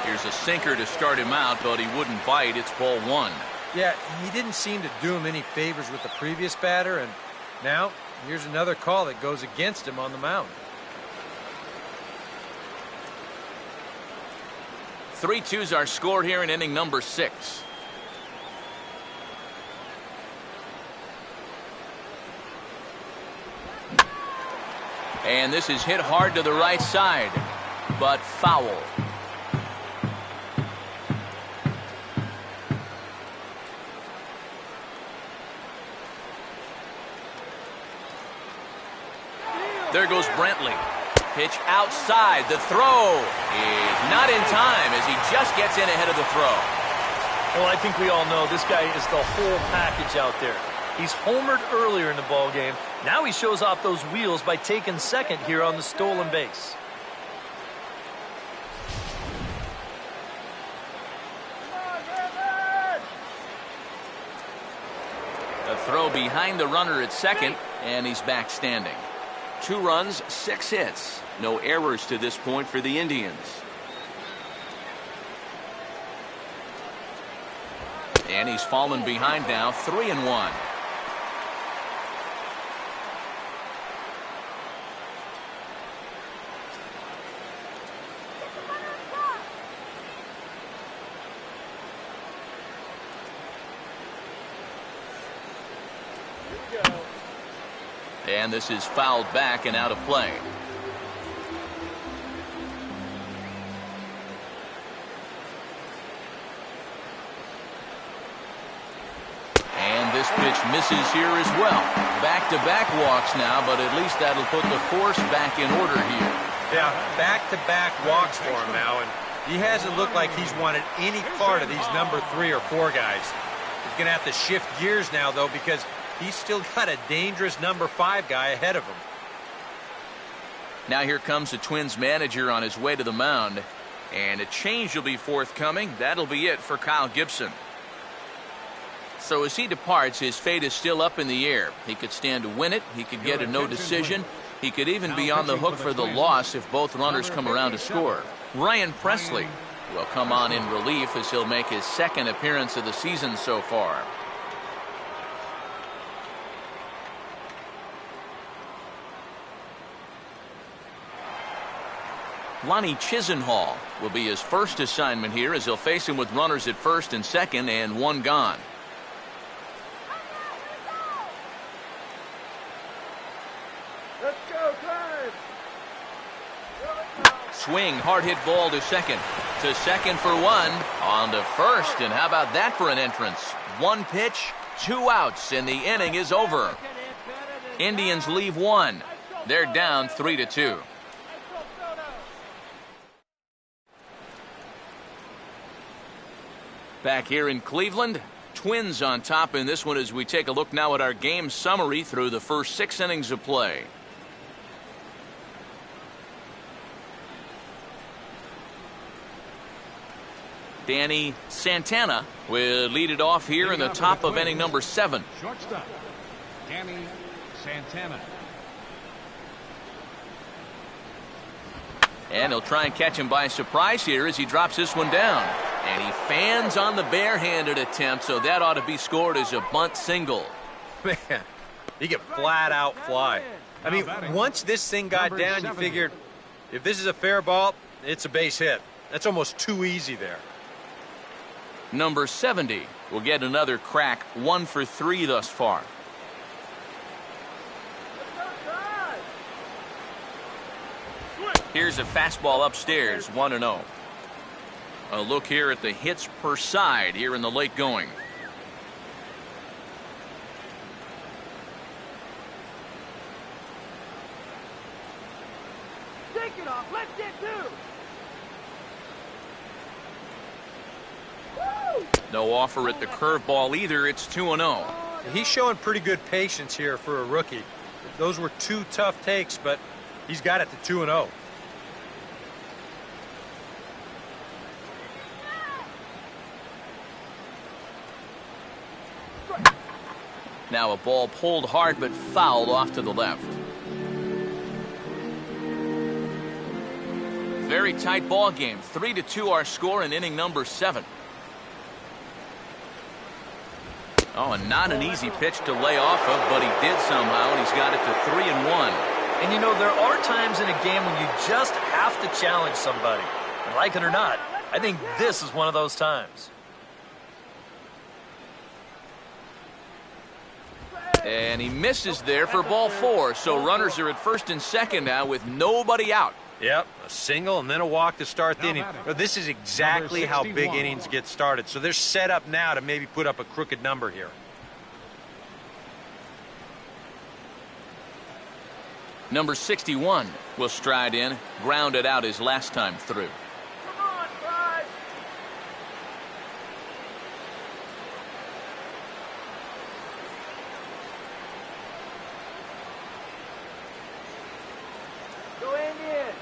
Here's a sinker to start him out, but he wouldn't bite. It's ball one. Yeah, he didn't seem to do him any favors with the previous batter, and now here's another call that goes against him on the mound. 3-2's our score here in inning number 6. And this is hit hard to the right side, but foul. There goes Brantley. Pitch outside. The throw is not in time as he just gets in ahead of the throw. Well, I think we all know this guy is the whole package out there. He's homered earlier in the ballgame. Now he shows off those wheels by taking second here on the stolen base. throw behind the runner at second, and he's back standing. 2 runs, 6 hits. No errors to this point for the Indians. And he's fallen behind now, 3-1. And this is fouled back and out of play. And this pitch misses here as well. Back-to-back walks now, but at least that'll put the force back in order here. Yeah, back-to-back walks for him now, and he hasn't looked like he's wanted any part of these number 3 or 4 guys. He's going to have to shift gears now, though, because he's still got a dangerous number 5 guy ahead of him. Now here comes the Twins manager on his way to the mound. And a change will be forthcoming. That'll be it for Kyle Gibson. So as he departs, his fate is still up in the air. He could stand to win it. He could get a no decision. He could even be on the hook for the loss if both runners come around to score. Ryan Presley will come on in relief as he'll make his 2nd appearance of the season so far. Lonnie Chisenhall will be his first assignment here as he'll face him with runners at first and second and 1 gone. Let's go, Clive. Swing, hard hit ball to second. To second for 1. On to first, and how about that for an entrance? 1 pitch, 2 outs, and the inning is over. Indians leave 1. They're down 3-2. Back here in Cleveland, Twins on top in this one as we take a look now at our game summary through the first 6 innings of play. Danny Santana will lead it off here in the top of inning number 7. Shortstop, Danny Santana. And he'll try and catch him by surprise here as he drops this one down. And he fans on the barehanded attempt, so that ought to be scored as a bunt single. Man, he could flat out fly. I mean, once this thing got down, you figured if this is a fair ball, it's a base hit. That's almost too easy there. Number 70 will get another crack, 1 for 3 thus far. Here's a fastball upstairs, 1-0. A look here at the hits per side here in the late going. Take it off. Let's get 2. No offer at the curveball either. It's 2-0. He's showing pretty good patience here for a rookie. Those were 2 tough takes, but he's got it to 2-0. Now a ball pulled hard but fouled off to the left. Very tight ball game. 3-2 our score in inning number 7. Oh, and not an easy pitch to lay off of, but he did somehow, and he's got it to 3-1. And you know, there are times in a game when you just have to challenge somebody. And like it or not, I think this is one of those times. And he misses there for ball 4. So runners are at first and second now with nobody out. Yep, a single and then a walk to start the inning. Now, this is exactly how big innings get started. So they're set up now to maybe put up a crooked number here. Number 61 will stride in, grounded out his last time through. Come on, Clive. Go in.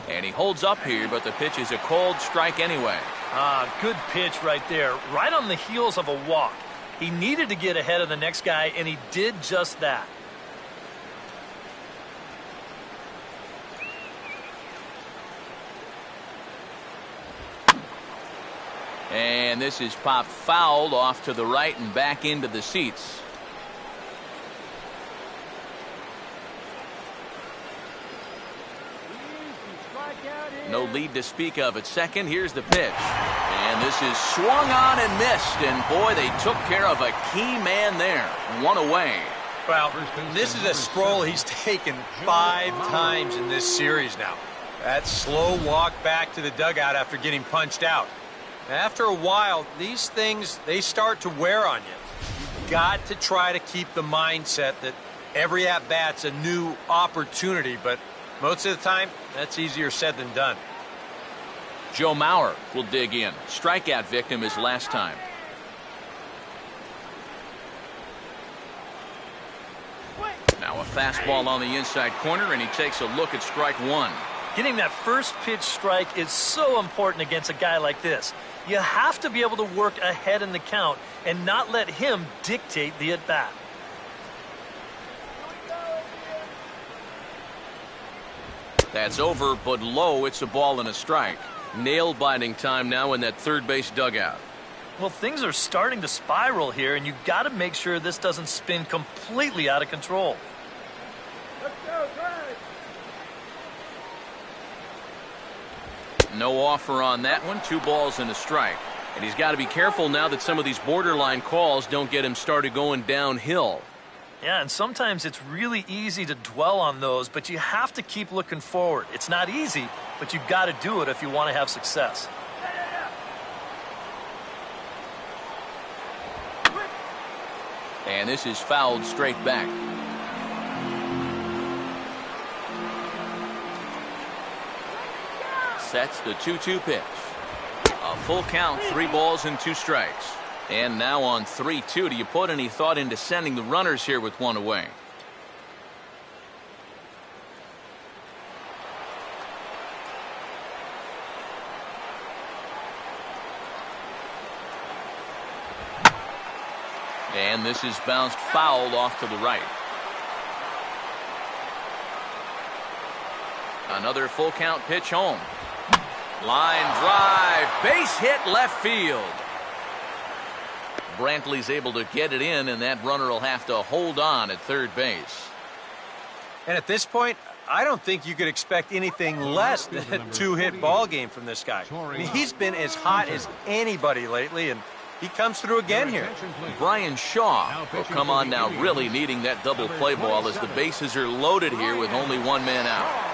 And he holds up here, but the pitch is a cold strike anyway. Good pitch right there, right on the heels of a walk. He needed to get ahead of the next guy, and he did just that. And this is popped fouled off to the right and back into the seats. No lead to speak of at second. Here's the pitch. And this is swung on and missed. And boy, they took care of a key man there. One away. Well, this is a stroll he's taken 5 times in this series now. That slow walk back to the dugout after getting punched out. After a while, these things, they start to wear on you. You've got to try to keep the mindset that every at-bat's a new opportunity, but most of the time, that's easier said than done. Joe Mauer will dig in. Strikeout victim his last time. Now a fastball on the inside corner, and he takes a look at strike one. Getting that first pitch strike is so important against a guy like this. You have to be able to work ahead in the count and not let him dictate the at-bat. That's over, but low. It's a ball and a strike. Nail-biting time now in that third base dugout. Well, things are starting to spiral here, and you've got to make sure this doesn't spin completely out of control. Let's go, Greg. No offer on that one. 2 balls and a strike. And he's got to be careful now that some of these borderline calls don't get him started going downhill. Yeah, and sometimes it's really easy to dwell on those, but you have to keep looking forward. It's not easy, but you've got to do it if you want to have success. And this is fouled straight back. Sets the 2-2 pitch. A full count, 3 balls and 2 strikes. And now on 3-2, do you put any thought into sending the runners here with 1 away? And this is bounced fouled off to the right. Another full count pitch home. Line drive, base hit left field. Brantley's able to get it in, and that runner will have to hold on at third base. And at this point, I don't think you could expect anything less than a 2-hit ball game from this guy. I mean, he's been as hot as anybody lately, and he comes through again here. Brian Shaw will come on now, really needing that double play ball as the bases are loaded here with only 1 man out.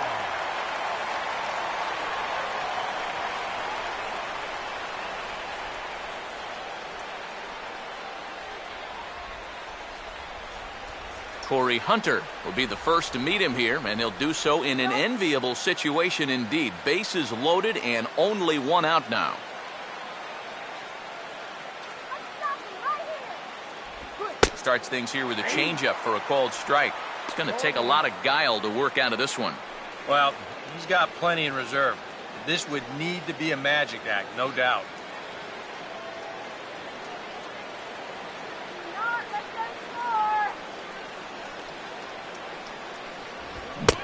Corey Hunter will be the first to meet him here, and he'll do so in an enviable situation indeed. Bases loaded and only 1 out now. Starts things here with a changeup for a called strike. It's going to take a lot of guile to work out of this one. Well, he's got plenty in reserve. This would need to be a magic act, no doubt.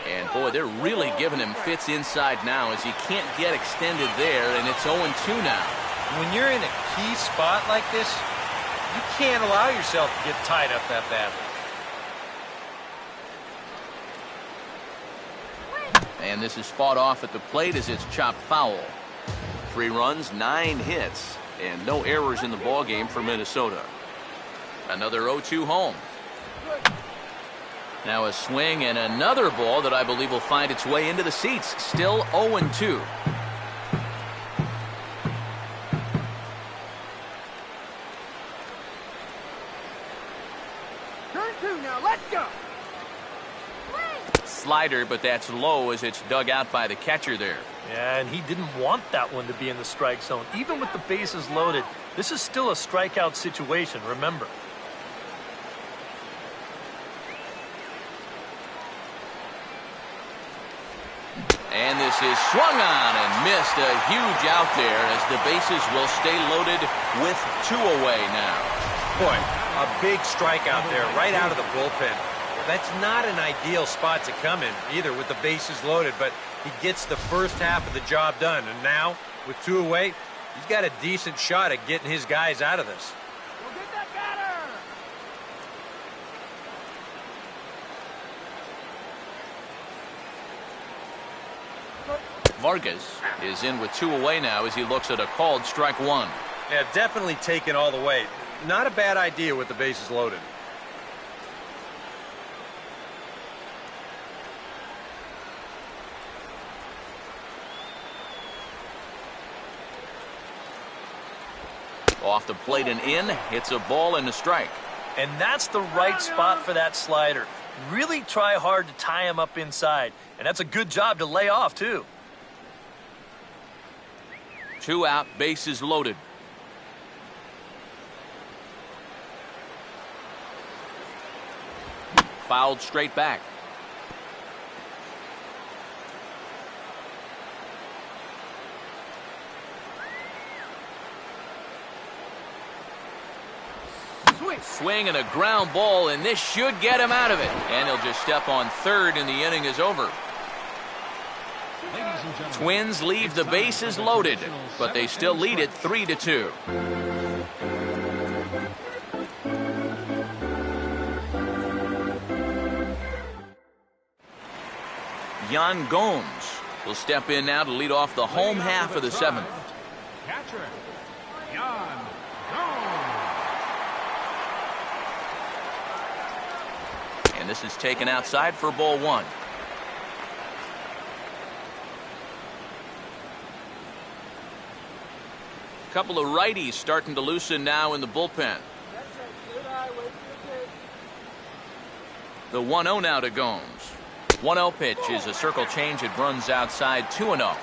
And boy, they're really giving him fits inside now as he can't get extended there, and it's 0-2 now. When you're in a key spot like this, you can't allow yourself to get tied up that badly. And this is fought off at the plate as it's chopped foul. 3 runs, 9 hits, and no errors in the ballgame for Minnesota. Another 0-2 home. Now a swing and another ball that I believe will find its way into the seats. Still 0-2. Turn 2 now. Let's go. Slider, but that's low as it's dug out by the catcher there. Yeah, and he didn't want that one to be in the strike zone. Even with the bases loaded, this is still a strikeout situation, remember. And this is swung on and missed. A huge out there as the bases will stay loaded with 2 away now. Boy, a big strikeout there right out of the bullpen. That's not an ideal spot to come in either with the bases loaded, but he gets the first half of the job done. And now, with 2 away, he's got a decent shot at getting his guys out of this. Go get that batter! Vargas is in with 2 away now as he looks at a called strike 1. Yeah, definitely taken all the way. Not a bad idea with the bases loaded. Off the plate and in, hits a ball and a strike. And that's the right spot for that slider. Really try hard to tie him up inside. And that's a good job to lay off, too. 2 out, bases loaded. Fouled straight back. Swing and a ground ball, and this should get him out of it. And he'll just step on third, and the inning is over. Twins leave the bases loaded, but they still lead it 3-2. Yan Gomes will step in now to lead off the home half of the 7th. Catcher, Yan Gomes. And this is taken outside for ball 1. Couple of righties starting to loosen now in the bullpen. The 1-0 now to Gomes. 1-0 pitch is a circle change. It runs outside 2-0.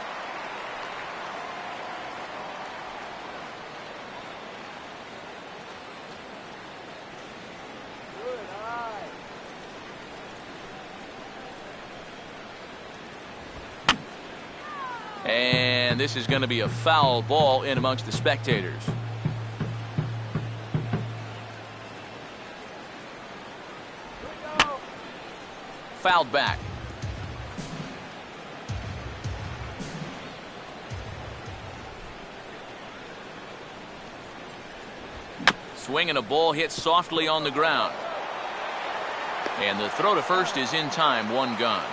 And this is going to be a foul ball in amongst the spectators. Fouled back. Swing and a ball hit softly on the ground. And the throw to first is in time, 1 gone.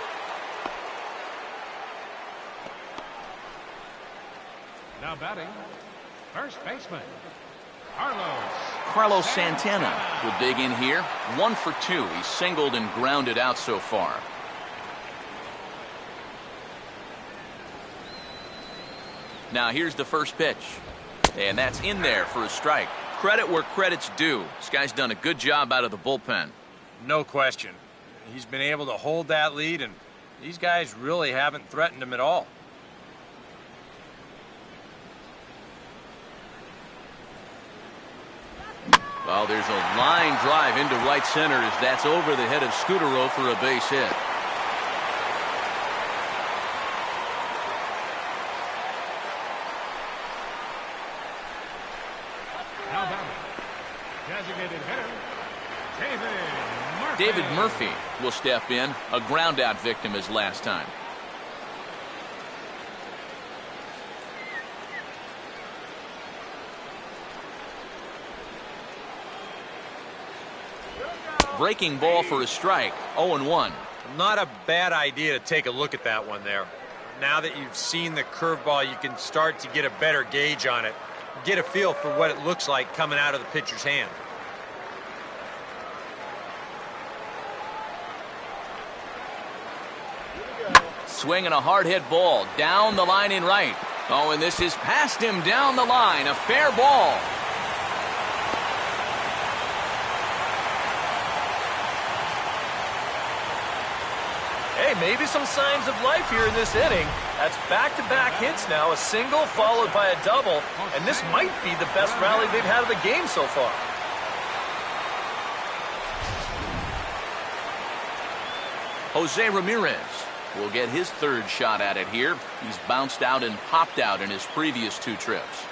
Now batting, first baseman, Carlos Santana will dig in here. 1 for 2. He's singled and grounded out so far. Now here's the first pitch. And that's in there for a strike. Credit where credit's due. This guy's done a good job out of the bullpen. No question. He's been able to hold that lead, and these guys really haven't threatened him at all. Well, there's a line drive into right center as that's over the head of Scutaro for a base hit. Now batting, designated hitter, David Murphy will step in, a ground out victim as last time. Breaking ball for a strike, 0-1. Not a bad idea to take a look at that one there. Now that you've seen the curveball, you can start to get a better gauge on it. Get a feel for what it looks like coming out of the pitcher's hand. Swing and a hard hit ball down the line in right. Oh, and this is past him down the line. A fair ball. Hey, maybe some signs of life here in this inning. That's back-to-back hits now, a single followed by a double, and this might be the best rally they've had of the game so far. Jose Ramirez will get his third shot at it here. He's bounced out and popped out in his previous 2 trips.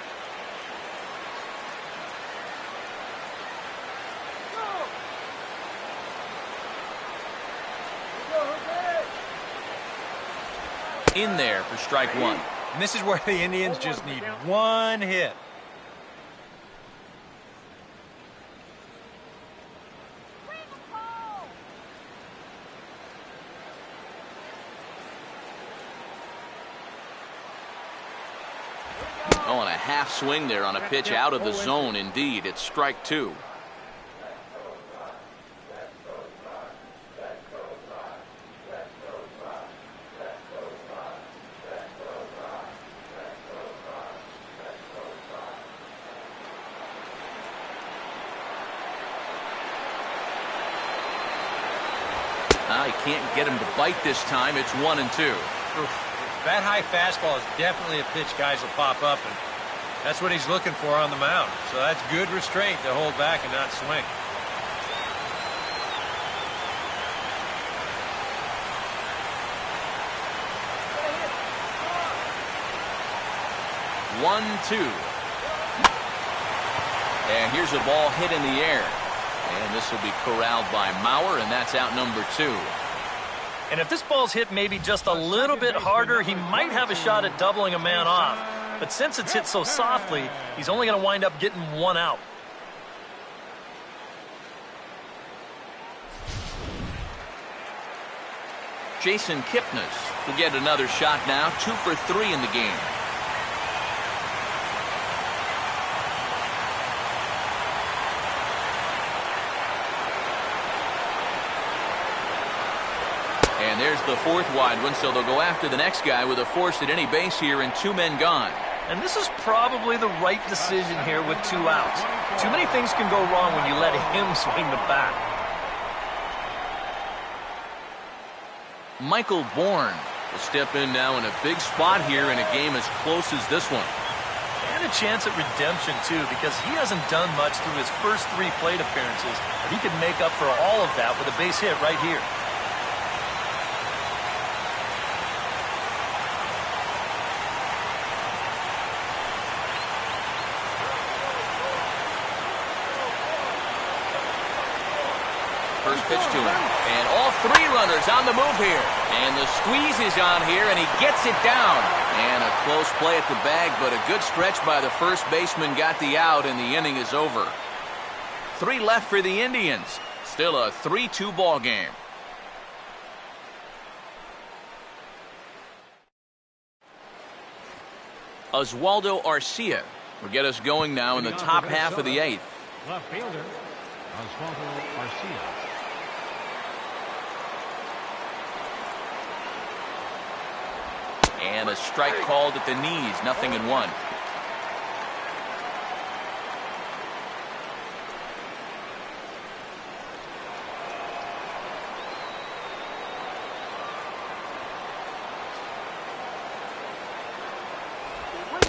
In there for strike 1. And this is where the Indians just need one hit. Oh, and a half swing there on a pitch out of the zone. Indeed, it's strike 2. He can't get him to bite this time. It's 1-2. That high fastball is definitely a pitch guys will pop up, and that's what he's looking for on the mound. So that's good restraint to hold back and not swing. One, two. And here's a ball hit in the air. And this will be corralled by Mauer, and that's out number 2. And if this ball's hit maybe just a little bit harder, he might have a shot at doubling a man off. But since it's hit so softly, he's only going to wind up getting 1 out. Jason Kipnis will get another shot now. 2 for 3 in the game. And there's the 4th wide one, so they'll go after the next guy with a force at any base here and 2 men gone. And this is probably the right decision here with 2 outs. Too many things can go wrong when you let him swing the bat. Michael Bourne will step in now in a big spot here in a game as close as this one. And a chance at redemption, too, because he hasn't done much through his first 3 plate appearances. But he could make up for all of that with a base hit right here. First pitch to him. And all 3 runners on the move here. And the squeeze is on here, and he gets it down. And a close play at the bag, but a good stretch by the first baseman got the out, and the inning is over. 3 left for the Indians. Still a 3-2 ball game. Oswaldo Arcia will get us going now in the top half of the 8th. Left fielder, Oswaldo Arcia. And a strike called at the knees, 0-1.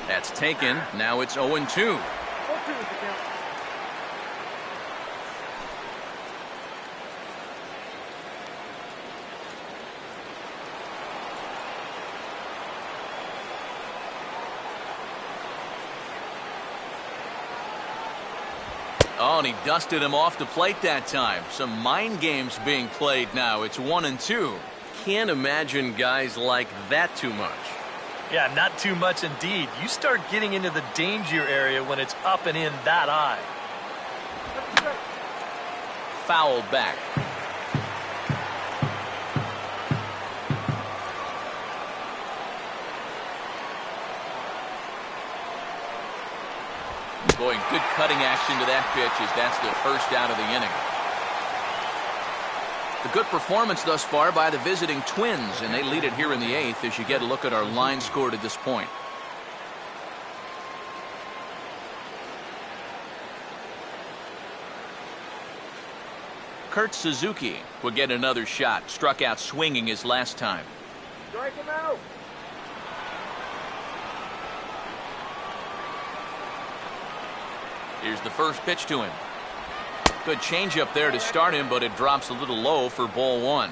That's taken. Now it's 0-2. Oh, and he dusted him off the plate that time. Some mind games being played now. It's 1-2. Can't imagine guys like that too much. Yeah, not too much indeed. You start getting into the danger area when it's up and in that high. Fouled back. Boy, good cutting action to that pitch as that's the first out of the inning. A good performance thus far by the visiting Twins, and they lead it here in the 8th as you get a look at our line score to this point. Kurt Suzuki will get another shot. Struck out swinging his last time. Strike him out. Here's the first pitch to him. Good changeup there to start him, but it drops a little low for ball 1.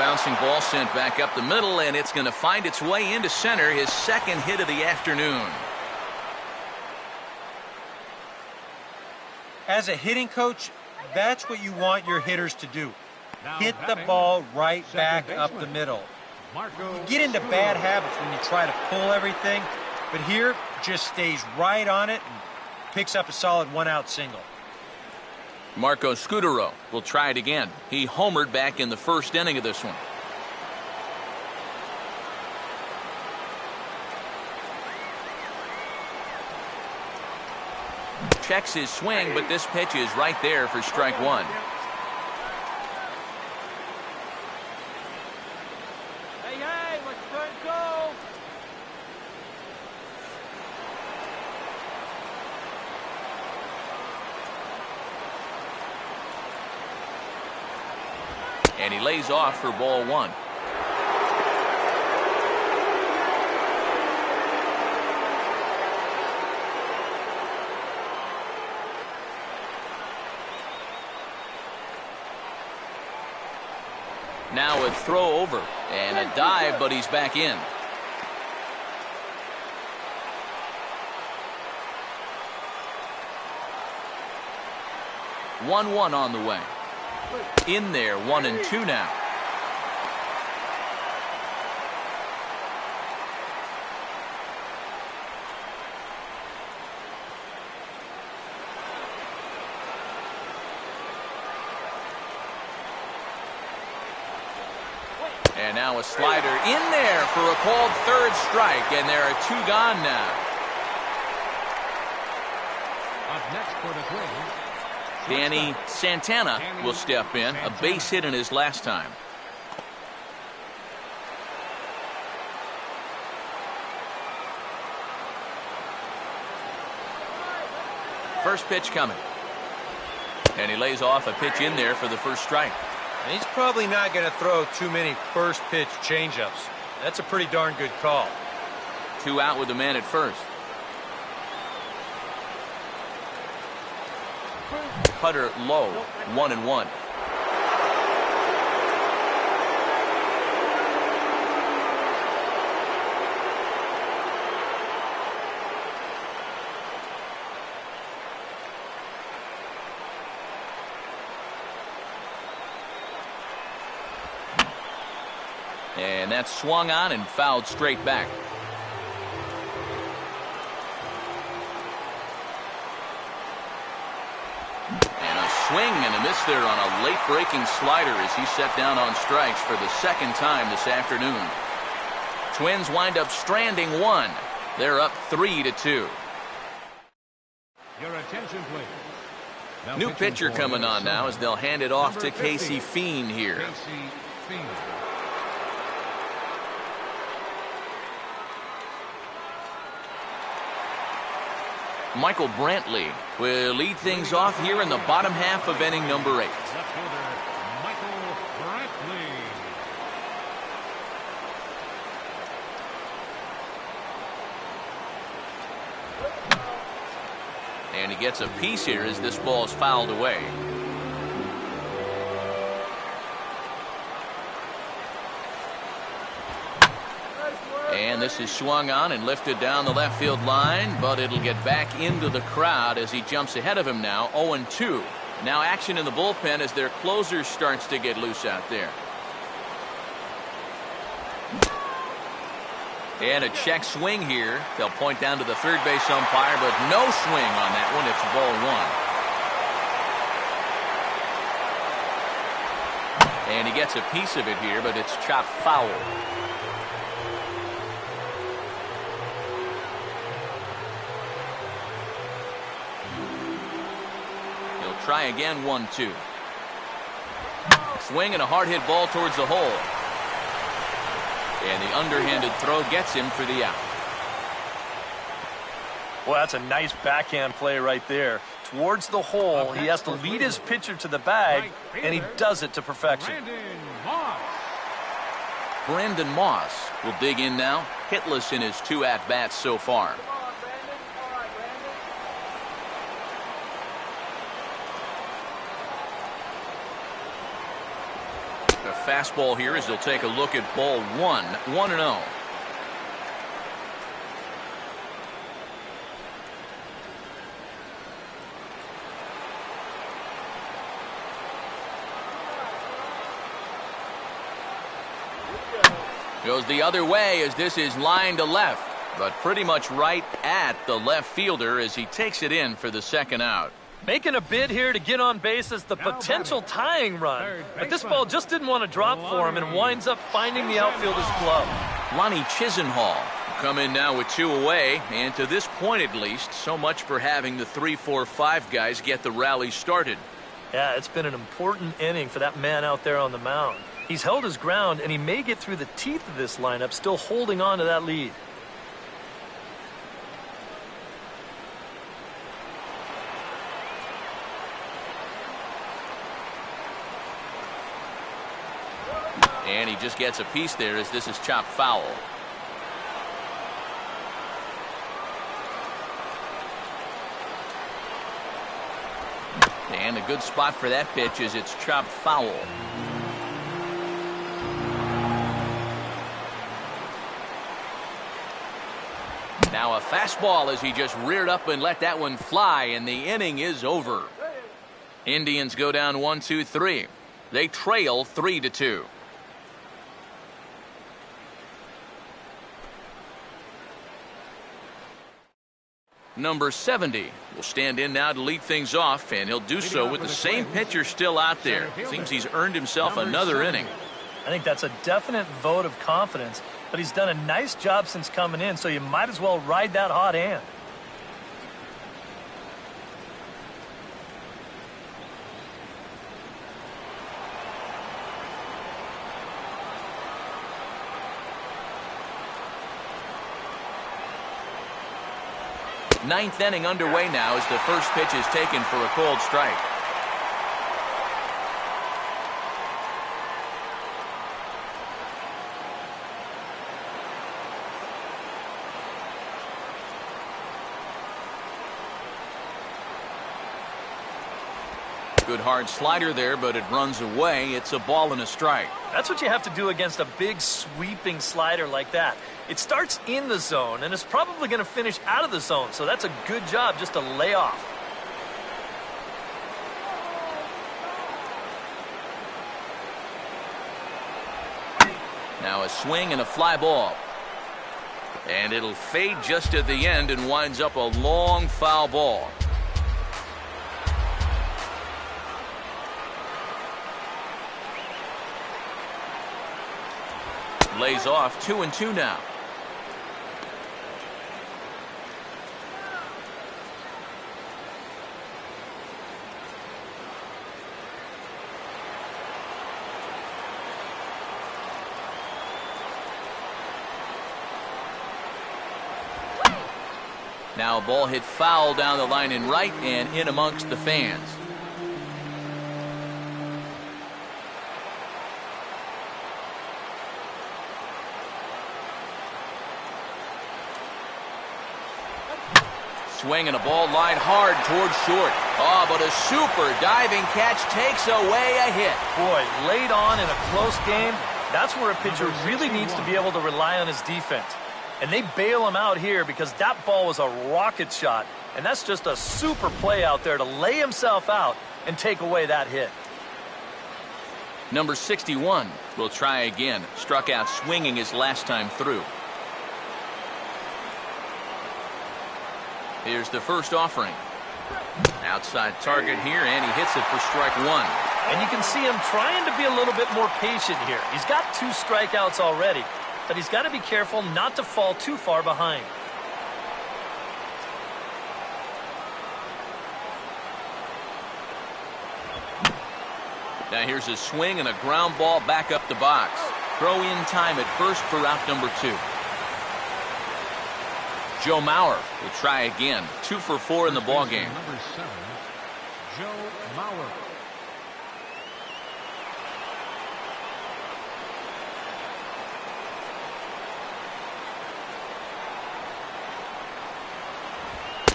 bouncing ball sent back up the middle, and it's going to find its way into center, his second hit of the afternoon. As a hitting coach, that's what you want your hitters to do. Hit the ball right back up the middle. You get into bad habits when you try to pull everything, but here just stays right on it and picks up a solid one-out single. Marco Scutaro will try it again. He homered back in the first inning of this one. Checks his swing, but this pitch is right there for strike one. Hey, let's try and go. And he lays off for ball one. Now a throw over and a dive, but he's back in. One on the way. In there, 1-2 now. And now a slider in there for a called third strike, and there are two gone now. Up next for the Twins, Danny Santana will step in, a base hit in his last time. First pitch coming. And he lays off a pitch in there for the first strike. And he's probably not going to throw too many first pitch changeups. That's a pretty darn good call. 2 out with the man at first. Cutter low, 1-1. And that's swung on and fouled straight back. And a swing and a miss there on a late breaking slider as he set down on strikes for the second time this afternoon. Twins wind up stranding one. They're up 3-2. your attention, please. Now New pitching pitcher for coming on now as they'll hand it off to number 50, Casey Fiend here. Casey Fiend. Michael Brantley will lead things off here in the bottom half of inning number 8. Left fielder Michael Brantley. And he gets a piece here as this ball is fouled away. And this is swung on and lifted down the left field line, but it'll get back into the crowd as he jumps ahead of him now, 0-2. Now action in the bullpen as their closer starts to get loose out there. And a check swing here. They'll point down to the third base umpire, but no swing on that one. It's ball one. And he gets a piece of it here, but it's chopped foul. He'll try again, 1-2. Swing and a hard hit ball towards the hole. And the underhanded throw gets him for the out. Well, that's a nice backhand play right there. Towards the hole, he has to lead his pitcher to the bag, and he does it to perfection. Brandon Moss. Brandon Moss will dig in now, hitless in his 2 at-bats so far. A fastball here as he'll take a look at ball 1, 1-0. Goes the other way as this is line to left, but pretty much right at the left fielder as he takes it in for the second out. Making a bid here to get on base as the potential tying run, but this ball just didn't want to drop for him and winds up finding the outfielder's glove. Lonnie Chisenhall will come in now with 2 away, and to this point at least, so much for having the 3, 4, 5 guys get the rally started. Yeah, it's been an important inning for that man out there on the mound. He's held his ground, and he may get through the teeth of this lineup, still holding on to that lead. And he just gets a piece there as this is chopped foul. And a good spot for that pitch as it's chopped foul. Now a fastball as he just reared up and let that one fly, and the inning is over. Indians go down 1-2-3. They trail 3-2. Number 70 will stand in now to lead things off, and he'll do so with the same pitcher still out there. Seems he's earned himself another inning. I think that's a definite vote of confidence, but he's done a nice job since coming in, so you might as well ride that hot hand. Ninth inning underway now as the first pitch is taken for a cold strike. Good hard slider there, but it runs away. It's a ball and a strike. That's what you have to do against a big sweeping slider like that. It starts in the zone, and it's probably going to finish out of the zone, so that's a good job just to lay off. Now a swing and a fly ball. And it'll fade just at the end and winds up a long foul ball. Lays off 2-2 now. Now a ball hit foul down the line in right and in amongst the fans. Swing and a ball lined hard towards short. Oh, but a super diving catch takes away a hit. Boy, late on in a close game, that's where a pitcher really needs to be able to rely on his defense. And they bail him out here because that ball was a rocket shot. And that's just a super play out there to lay himself out and take away that hit. Number 61 will try again. Struck out swinging his last time through. Here's the first offering. Outside target here, and he hits it for strike one. And you can see him trying to be a little bit more patient here. He's got 2 strikeouts already, but he's got to be careful not to fall too far behind. Now here's a swing and a ground ball back up the box. Throw in time at first for out number 2. Joe Mauer will try again. 2 for 4 in the ballgame. Number 7, Joe Mauer.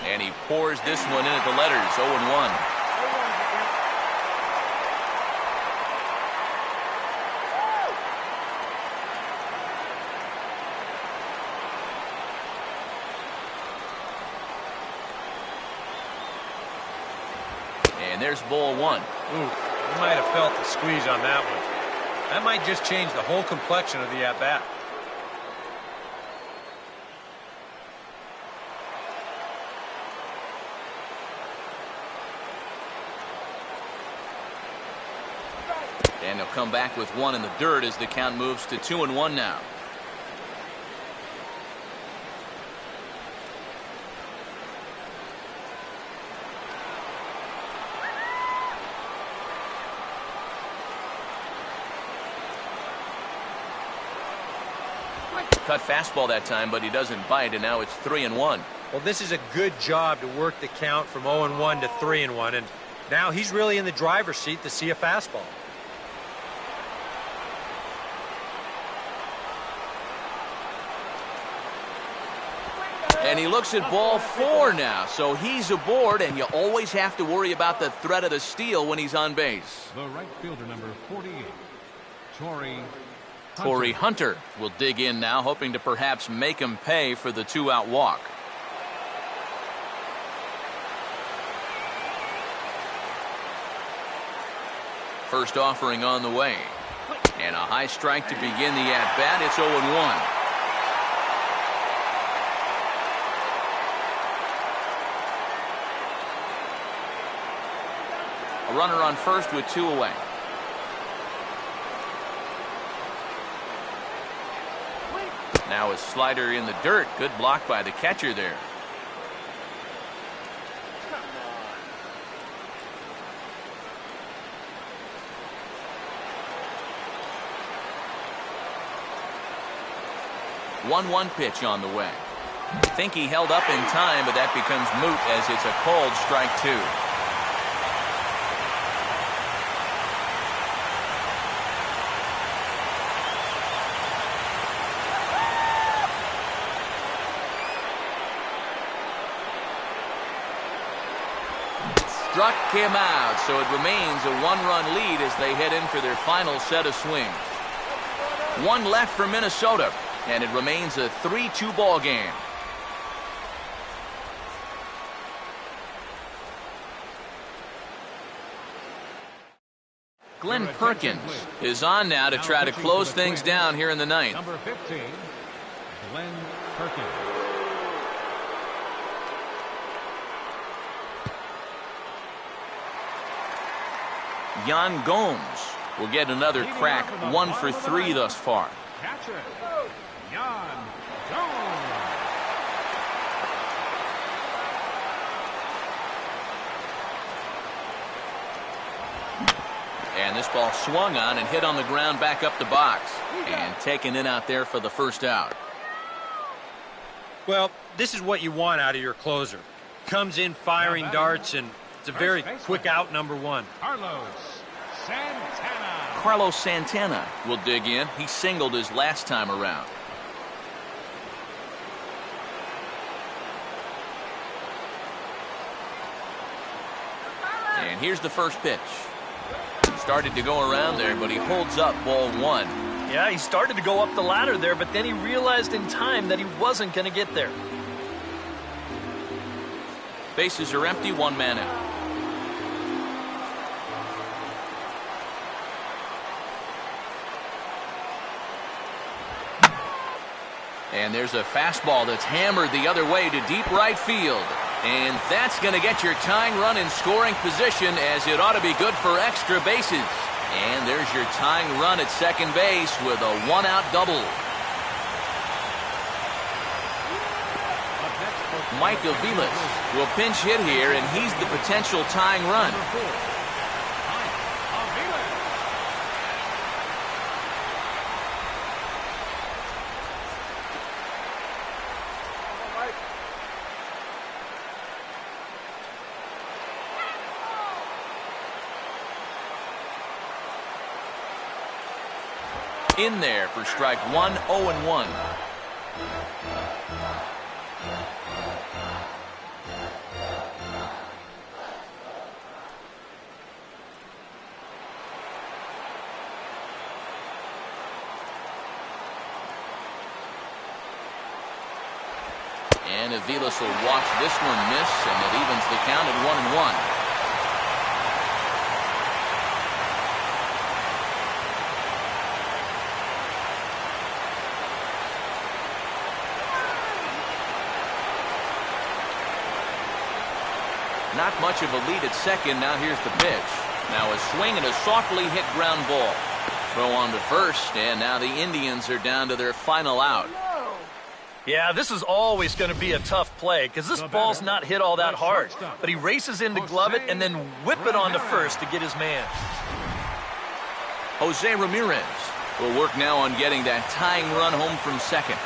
And he pours this one in at the letters. 0-1. And there's ball one. Ooh, you might have felt the squeeze on that one. That might just change the whole complexion of the at-bat. And he'll come back with one in the dirt as the count moves to 2-1 now. Cut fastball that time, but he doesn't bite, and now it's 3-1. Well, this is a good job to work the count from 0-1 to 3-1, and now he's really in the driver's seat to see a fastball. And he looks at ball four now, so he's aboard, and you always have to worry about the threat of the steal when he's on base. The right fielder, number 48, Torrey Hunter will dig in now, hoping to perhaps make him pay for the two-out walk. First offering on the way. And a high strike to begin the at-bat. It's 0-1. A runner on first with two away. Now a slider in the dirt. Good block by the catcher there. One pitch on the way. Think he held up in time, but that becomes moot as it's a called strike two. Struck him out, so it remains a one-run lead as they head in for their final set of swings. One left for Minnesota, and it remains a 3-2 ball game. Glenn Perkins is on now to try to close things down here in the ninth. Number 15, Glenn Perkins. Yan Gomes will get another crack, 1 for 3 thus far. Catcher, Yan Gomes. And this ball swung on and hit on the ground back up the box. And taken in out there for the first out. Well, this is what you want out of your closer. Comes in firing darts, and it's a very quick out, number one. Carlos Santana. Carlos Santana will dig in. He singled his last time around. And here's the first pitch. Started to go around there, but he holds up ball one. Yeah, he started to go up the ladder there, but then he realized in time that he wasn't going to get there. Bases are empty, one man out. And there's a fastball that's hammered the other way to deep right field. And that's going to get your tying run in scoring position, as it ought to be good for extra bases. And there's your tying run at second base with a one-out double. Mike Aviles will pinch hit here, and he's the potential tying run. In there for strike one, 0-1. And Aviles will watch this one miss, and it evens the count at 1-1. Not much of a lead at second. Now here's the pitch. Now a swing and a softly hit ground ball. Throw on to first, and now the Indians are down to their final out. Yeah, this is always going to be a tough play because this ball's not hit all that hard. But he races in to glove it and then whip it on to first to get his man. Jose Ramirez will work now on getting that tying run home from second.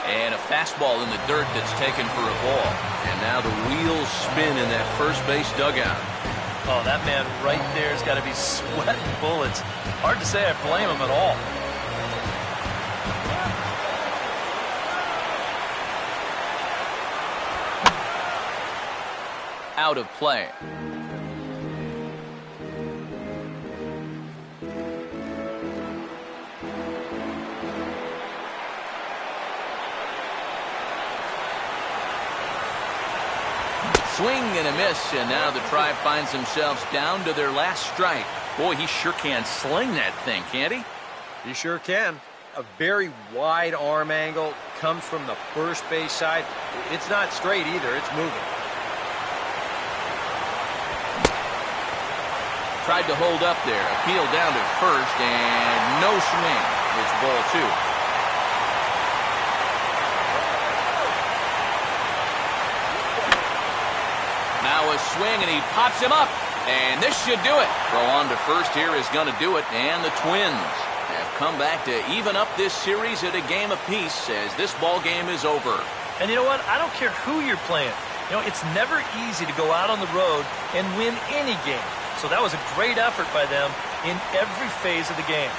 And a fastball in the dirt that's taken for a ball. And now the wheels spin in that first base dugout. Oh, that man right there has got to be sweating bullets. Hard to say I blame him at all. Out of play. Swing and a miss, and now the Tribe finds themselves down to their last strike. Boy, he sure can sling that thing, can't he? He sure can. A very wide arm angle, comes from the first base side. It's not straight either, it's moving. Tried to hold up there, appealed down to first, and no swing. It's ball two. Now a swing, and he pops him up, and this should do it. Throw on to first here is going to do it, and the Twins have come back to even up this series at a game apiece as this ball game is over. And you know what? I don't care who you're playing. You know, it's never easy to go out on the road and win any game. So that was a great effort by them in every phase of the game.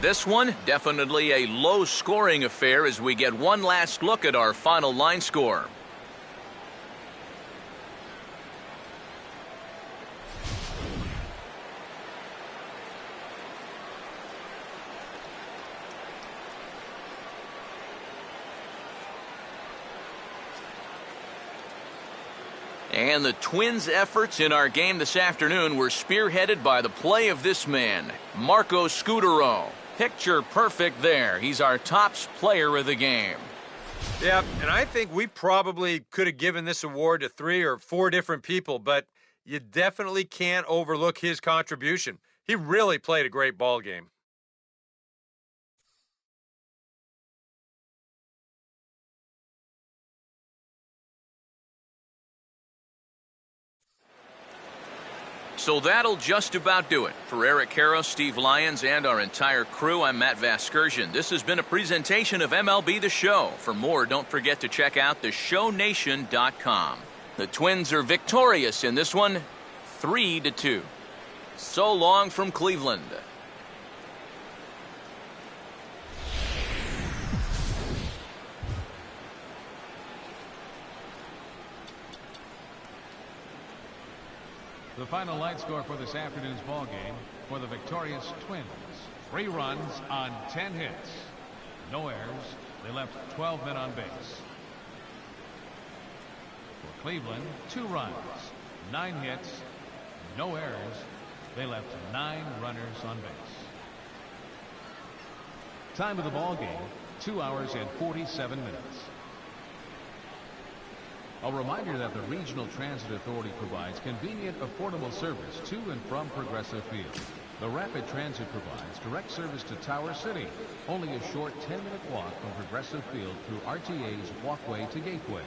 This one, definitely a low-scoring affair as we get one last look at our final line score. And the Twins' efforts in our game this afternoon were spearheaded by the play of this man, Marco Scutaro. Picture perfect there. He's our top player of the game. Yeah, and I think we probably could have given this award to 3 or 4 different people, but you definitely can't overlook his contribution. He really played a great ball game. So that'll just about do it. For Eric Karros, Steve Lyons, and our entire crew, I'm Matt Vasgersian. This has been a presentation of MLB The Show. For more, don't forget to check out theshownation.com. The Twins are victorious in this one, 3-2. So long from Cleveland. The final line score for this afternoon's ball game for the victorious Twins. 3 runs on 10 hits. No errors. They left 12 men on base. For Cleveland, 2 runs, 9 hits, no errors. They left 9 runners on base. Time of the ball game, 2 hours and 47 minutes. A reminder that the Regional Transit Authority provides convenient, affordable service to and from Progressive Field. The Rapid Transit provides direct service to Tower City, only a short 10-minute walk from Progressive Field through RTA's Walkway to Gateway.